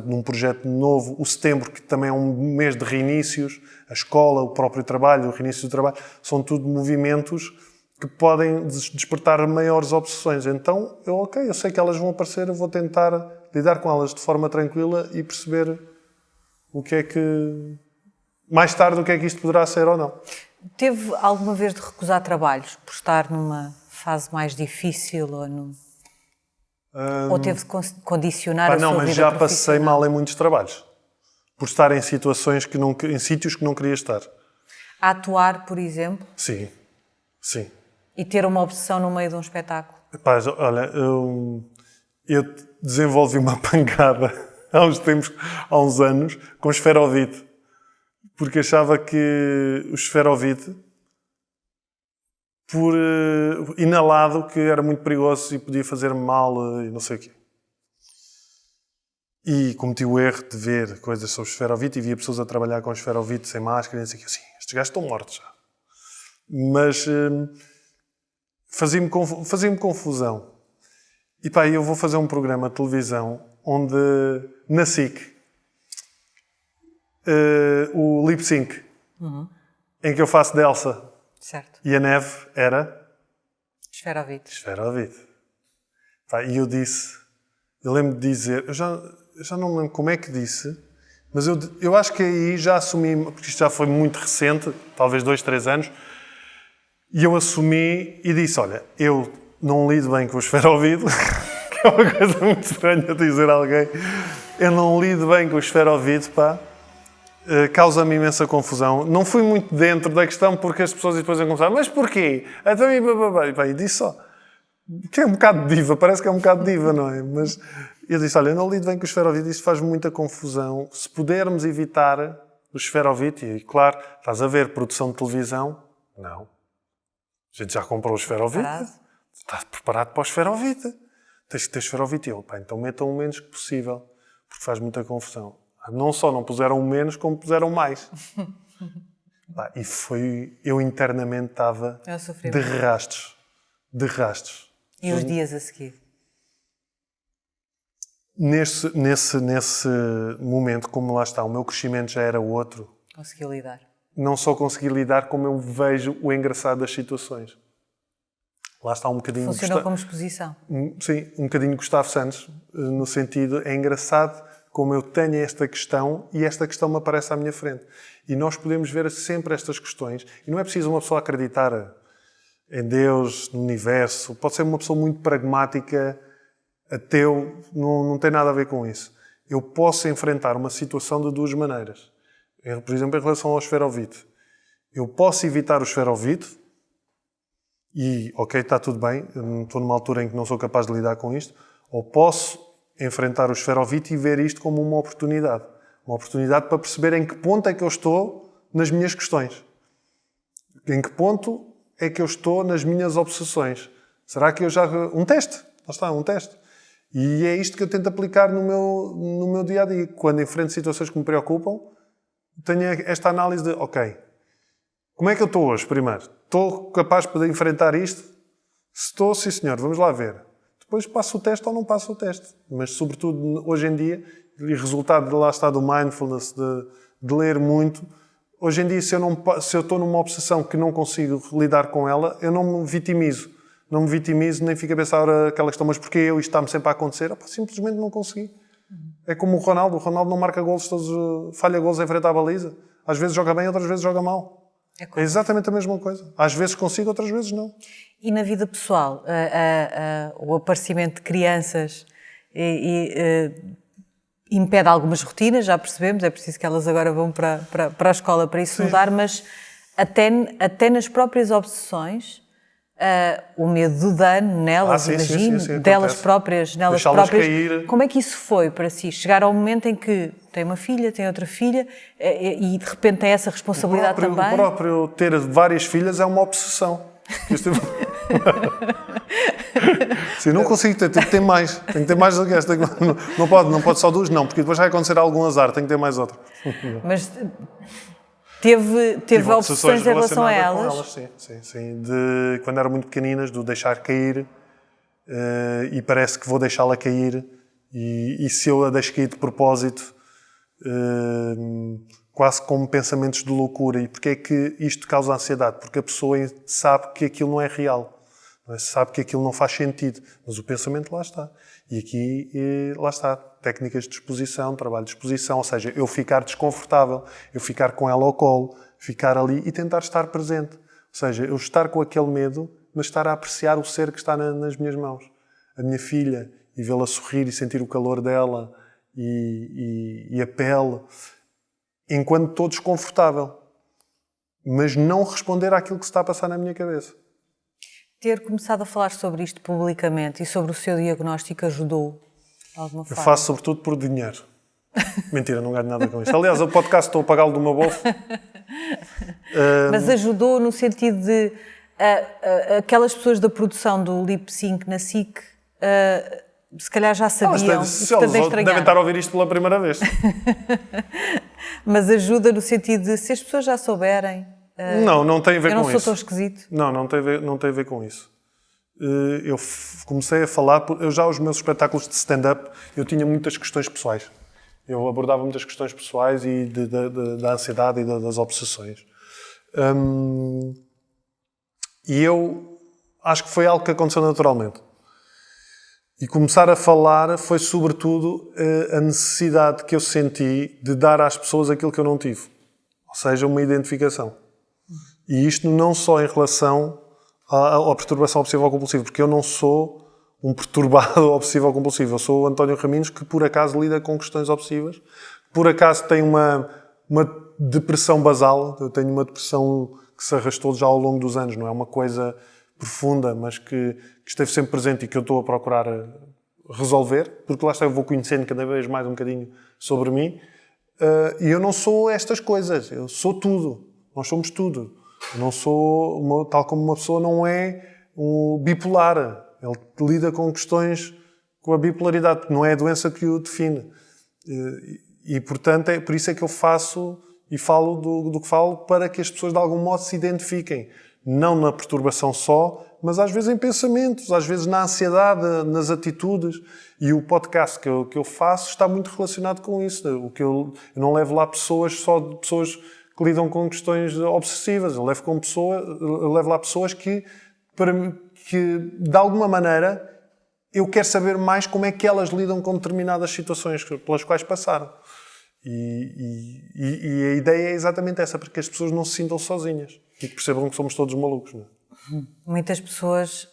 num projeto novo, o setembro, que também é um mês de reinícios, a escola, o próprio trabalho, o reinício do trabalho, são tudo movimentos que podem despertar maiores obsessões. Então, eu sei que elas vão aparecer, eu vou tentar lidar com elas de forma tranquila e perceber mais tarde, o que é que isto poderá ser ou não. Teve alguma vez de recusar trabalhos por estar numa fase mais difícil ou teve de condicionar a sua vida mas já profissional? passei mal em muitos trabalhos. Por estar em situações em sítios que não queria estar. A atuar, por exemplo? Sim. E ter uma obsessão no meio de um espetáculo? Olha, eu desenvolvi uma pancada há uns anos com esferovite. Porque achava que o esferovite por inalado, que era muito perigoso e podia fazer mal e não sei o quê. E cometi o erro de ver coisas sobre esferovite e via pessoas a trabalhar com esferovite sem máscara e não sei o quê. Assim, estes gajos estão mortos já. Mas fazia-me confusão. E pá, eu vou fazer um programa de televisão onde, na SIC, o Lip Sync, em que eu faço de Elsa. Certo. E a neve era? Esferovite. Esferovite. Pá, e eu lembro de dizer, eu já não me lembro como é que disse, mas eu acho que aí já assumi, porque isto já foi muito recente, talvez 2, 3 anos, e eu assumi e disse, olha, eu não lido bem com o esferovite, que é uma coisa muito estranha dizer a alguém, eu não lido bem com o esferovite, pá, causa-me imensa confusão. Não fui muito dentro da questão porque as pessoas depois iam começar, mas porquê? E disse só, que é um bocado diva, parece que é um bocado diva, não é? Mas eu disse, olha, eu não lido bem com o esferovite, isto faz muita confusão. Se pudermos evitar o esferovite, e claro, estás a ver produção de televisão, não. A gente já comprou o esferovite, está preparado para o esferovite. Tens que ter esferovite. E eu, pá, então metam o menos que possível, porque faz muita confusão. Não só não puseram o menos, como puseram mais. Pá, e foi... Eu internamente estava de rastos. De rastos. E os dias a seguir? Nesse momento, como lá está, o meu crescimento já era outro. Conseguiu lidar? Não só consegui lidar, como eu vejo o engraçado das situações. Lá está um bocadinho... Funcionou como exposição? Sim, um bocadinho Gustavo Santos, no sentido, é engraçado como eu tenho esta questão e esta questão me aparece à minha frente. E nós podemos ver sempre estas questões. E não é preciso uma pessoa acreditar em Deus, no universo. Pode ser uma pessoa muito pragmática, ateu, não tem nada a ver com isso. Eu posso enfrentar uma situação de duas maneiras. Por exemplo, em relação ao esferovite. Eu posso evitar o esferovite e, ok, está tudo bem, eu estou numa altura em que não sou capaz de lidar com isto, ou posso enfrentar o esferovite e ver isto como uma oportunidade. Uma oportunidade para perceber em que ponto é que eu estou nas minhas questões. Em que ponto é que eu estou nas minhas obsessões. Será que eu já... Um teste. Lá está, um teste. E é isto que eu tento aplicar no meu dia-a-dia. Quando enfrento situações que me preocupam, tenho esta análise de, ok, como é que eu estou hoje, primeiro? Estou capaz de enfrentar isto? Se estou, sim senhor, vamos lá ver. Depois passo o teste ou não passo o teste. Mas, sobretudo, hoje em dia, e resultado de lá está do mindfulness, de ler muito, hoje em dia, se eu estou numa obsessão que não consigo lidar com ela, eu não me vitimizo. Não me vitimizo, nem fico a pensar aquela questão, mas porquê eu? Isto está-me sempre a acontecer. Simplesmente não consegui. É como o Ronaldo. O Ronaldo não marca golos, falha golos em frente à baliza. Às vezes joga bem, outras vezes joga mal. É exatamente a mesma coisa. Às vezes consigo, outras vezes não. E na vida pessoal, o aparecimento de crianças impede algumas rotinas, já percebemos, é preciso que elas agora vão para a escola para isso mudar, mas até nas próprias obsessões, o medo do dano nelas, imagino, delas próprias, nelas próprias. Cair. Como é que isso foi para si? Chegar ao momento em que tem uma filha, tem outra filha e de repente tem essa responsabilidade também? O próprio ter várias filhas é uma obsessão. Sim, não consigo ter, tenho que ter mais. Tenho que ter mais do que esta. Não pode só duas, não, porque depois vai acontecer algum azar, tenho que ter mais outra. Mas teve obsessões em relação a elas? Com elas, sim. De quando eram muito pequeninas, do deixar cair e parece que vou deixá-la cair e se eu a deixo cair de propósito, quase como pensamentos de loucura. E porquê é que isto causa ansiedade? Porque a pessoa sabe que aquilo não é real. Sabe que aquilo não faz sentido, mas o pensamento lá está. E aqui, lá está, técnicas de exposição, trabalho de exposição, ou seja, eu ficar desconfortável, eu ficar com ela ao colo, ficar ali e tentar estar presente. Ou seja, eu estar com aquele medo, mas estar a apreciar o ser que está nas minhas mãos. A minha filha, e vê-la sorrir e sentir o calor dela e a pele, enquanto estou desconfortável. Mas não responder àquilo que se está a passar na minha cabeça. Ter começado a falar sobre isto publicamente e sobre o seu diagnóstico ajudou de alguma forma? Eu faço sobretudo por dinheiro. Mentira, não ganho nada com isto. Aliás, o podcast estou a pagá-lo do meu bolso. Mas ajudou no sentido de aquelas pessoas da produção do Lip Sync na SIC, se calhar já sabiam. Devem estar a ouvir isto pela primeira vez. Mas ajuda no sentido de, se as pessoas já souberem... não tem a ver com isso. Eu não sou tão esquisito. Não tem a ver com isso. Eu comecei a falar... Os meus espetáculos de stand-up, eu tinha muitas questões pessoais. Eu abordava muitas questões pessoais e da ansiedade e das obsessões. E eu acho que foi algo que aconteceu naturalmente. E começar a falar foi, sobretudo, a necessidade que eu senti de dar às pessoas aquilo que eu não tive. Ou seja, uma identificação. E isto não só em relação à perturbação obsessiva-compulsiva, porque eu não sou um perturbado obsessivo-compulsivo. Eu sou o António Raminhos, que por acaso lida com questões obsessivas, por acaso tem uma depressão basal. Eu tenho uma depressão que se arrastou já ao longo dos anos, não é uma coisa profunda, mas que esteve sempre presente e que eu estou a procurar resolver, porque lá está, eu vou conhecendo cada vez mais um bocadinho sobre mim, e eu não sou estas coisas, eu sou tudo, nós somos tudo. Eu não sou, tal como uma pessoa não é um bipolar, ele lida com questões, com a bipolaridade, não é a doença que o define. E portanto, por isso é que eu faço e falo do que falo, para que as pessoas de algum modo se identifiquem. Não na perturbação só, mas às vezes em pensamentos, às vezes na ansiedade, nas atitudes. E o podcast que eu faço está muito relacionado com isso. Eu não levo lá pessoas que lidam com questões obsessivas. Eu levo lá pessoas que de alguma maneira, eu quero saber mais como é que elas lidam com determinadas situações pelas quais passaram. E a ideia é exatamente essa, para que as pessoas não se sintam sozinhas e que percebam que somos todos malucos. Não é? Muitas pessoas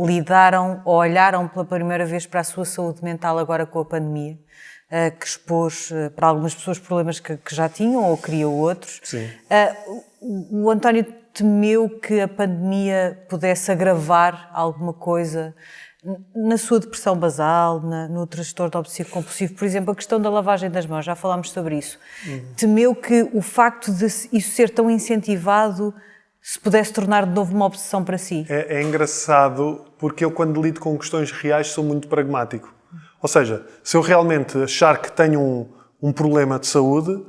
lidaram ou olharam pela primeira vez para a sua saúde mental agora com a pandemia, que expôs para algumas pessoas problemas que já tinham ou criou outros. Sim. O António temeu que a pandemia pudesse agravar alguma coisa na sua depressão basal, no transtorno obsessivo-compulsivo, por exemplo, a questão da lavagem das mãos, já falámos sobre isso. Temeu que o facto de isso ser tão incentivado se pudesse tornar de novo uma obsessão para si? É engraçado, porque eu, quando lido com questões reais, sou muito pragmático. Ou seja, se eu realmente achar que tenho um problema de saúde,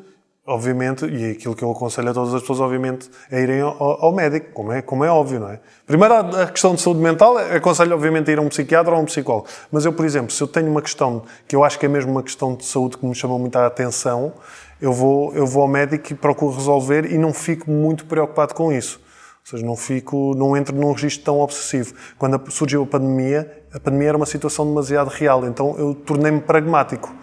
obviamente, e aquilo que eu aconselho a todas as pessoas, obviamente, é irem ao médico, como é óbvio, não é? Primeiro, a questão de saúde mental, aconselho, obviamente, a ir a um psiquiatra ou a um psicólogo. Mas eu, por exemplo, se eu tenho uma questão, que eu acho que é mesmo uma questão de saúde que me chama muita atenção, eu vou ao médico e procuro resolver e não fico muito preocupado com isso. Ou seja, não entro num registro tão obsessivo. Quando surgiu a pandemia era uma situação demasiado real, então eu tornei-me pragmático.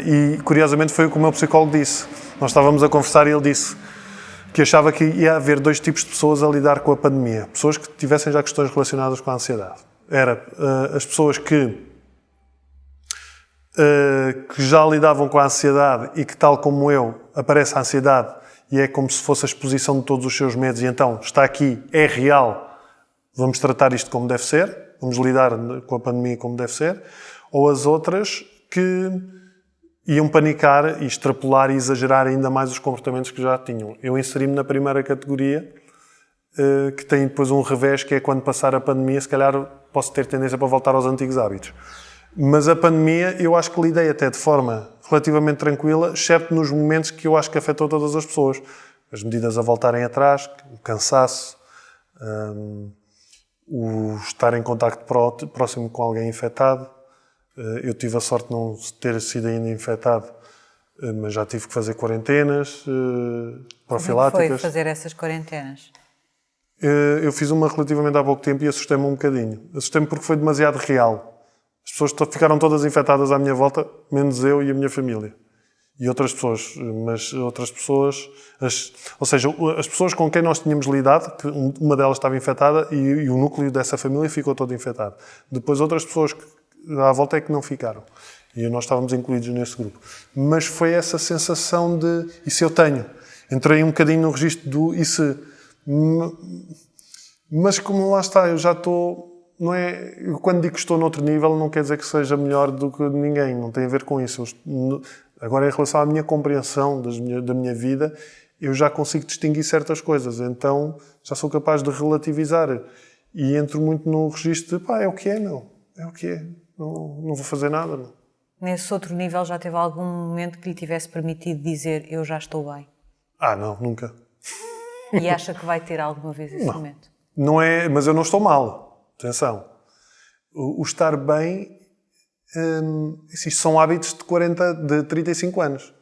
E, curiosamente, foi o que o meu psicólogo disse. Nós estávamos a conversar e ele disse que achava que ia haver dois tipos de pessoas a lidar com a pandemia. Pessoas que tivessem já questões relacionadas com a ansiedade. Era as pessoas que já lidavam com a ansiedade e que, tal como eu, aparece a ansiedade e é como se fosse a exposição de todos os seus medos e então está aqui, é real, vamos tratar isto como deve ser, vamos lidar com a pandemia como deve ser. Ou as outras que iam panicar e extrapolar e exagerar ainda mais os comportamentos que já tinham. Eu inseri-me na primeira categoria, que tem depois um revés, que é quando passar a pandemia, se calhar posso ter tendência para voltar aos antigos hábitos. Mas a pandemia, eu acho que lidei até de forma relativamente tranquila, exceto nos momentos que eu acho que afetou todas as pessoas. As medidas a voltarem atrás, o cansaço, o estar em contacto próximo com alguém infectado. Eu tive a sorte de não ter sido ainda infectado, mas já tive que fazer quarentenas profiláticas. Como foi fazer essas quarentenas? Eu fiz uma relativamente há pouco tempo e assustei-me um bocadinho. Assustei-me porque foi demasiado real. As pessoas ficaram todas infectadas à minha volta, menos eu e a minha família. E outras pessoas. Mas outras pessoas... ou seja, as pessoas com quem nós tínhamos lidado, que uma delas estava infectada e o núcleo dessa família ficou todo infectado. Depois outras pessoas à volta é que não ficaram. E nós estávamos incluídos nesse grupo. Mas foi essa sensação de... Isso eu tenho. Entrei um bocadinho no registro do... Isso... Mas como lá está, eu já estou... Não é, quando digo que estou noutro nível, não quer dizer que seja melhor do que ninguém. Não tem a ver com isso. Agora, em relação à minha compreensão da minha vida, eu já consigo distinguir certas coisas. Então já sou capaz de relativizar. E entro muito no registro de, pá, é o que é, meu. É o que é. Não vou fazer nada, não. Nesse outro nível já teve algum momento que lhe tivesse permitido dizer eu já estou bem? Não, nunca. E acha que vai ter alguma vez esse momento? Não é, mas eu não estou mal. Atenção. O estar bem, isto são hábitos de 35 anos.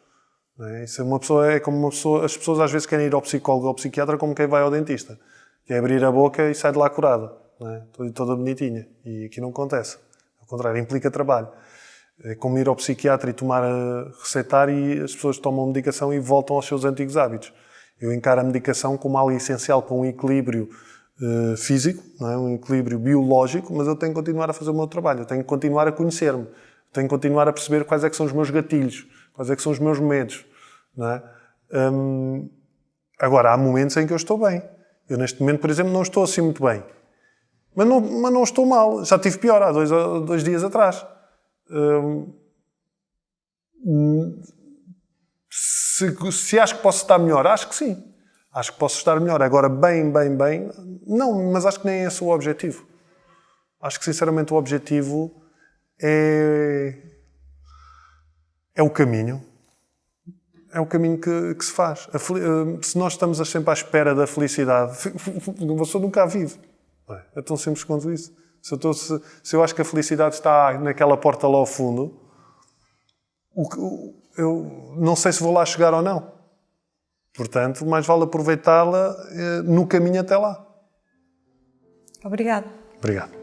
Não é? Isso é como uma pessoa, as pessoas às vezes querem ir ao psicólogo ou ao psiquiatra como quem vai ao dentista. Que é abrir a boca e sai de lá curada. Não é? Toda bonitinha. E aqui não acontece. Ao contrário, implica trabalho. É como ir ao psiquiatra e receitar e as pessoas tomam medicação e voltam aos seus antigos hábitos. Eu encaro a medicação como algo essencial para um equilíbrio físico, não é? Um equilíbrio biológico, mas eu tenho que continuar a fazer o meu trabalho, eu tenho que continuar a conhecer-me, tenho que continuar a perceber quais é que são os meus gatilhos, quais é que são os meus medos. Não é? Agora, há momentos em que eu estou bem. Eu neste momento, por exemplo, não estou assim muito bem. Mas não estou mal. Já tive pior há dois dias atrás. Se acho que posso estar melhor, acho que sim. Acho que posso estar melhor. Agora, bem, não, mas acho que nem esse é o objetivo. Acho que, sinceramente, o objetivo é o caminho. É o caminho que se faz. Se nós estamos sempre à espera da felicidade, uma pessoa nunca a vive. É tão simples quanto isso. Se eu acho que a felicidade está naquela porta lá ao fundo, eu não sei se vou lá chegar ou não. Portanto, mais vale aproveitá-la no caminho até lá. Obrigada. Obrigado.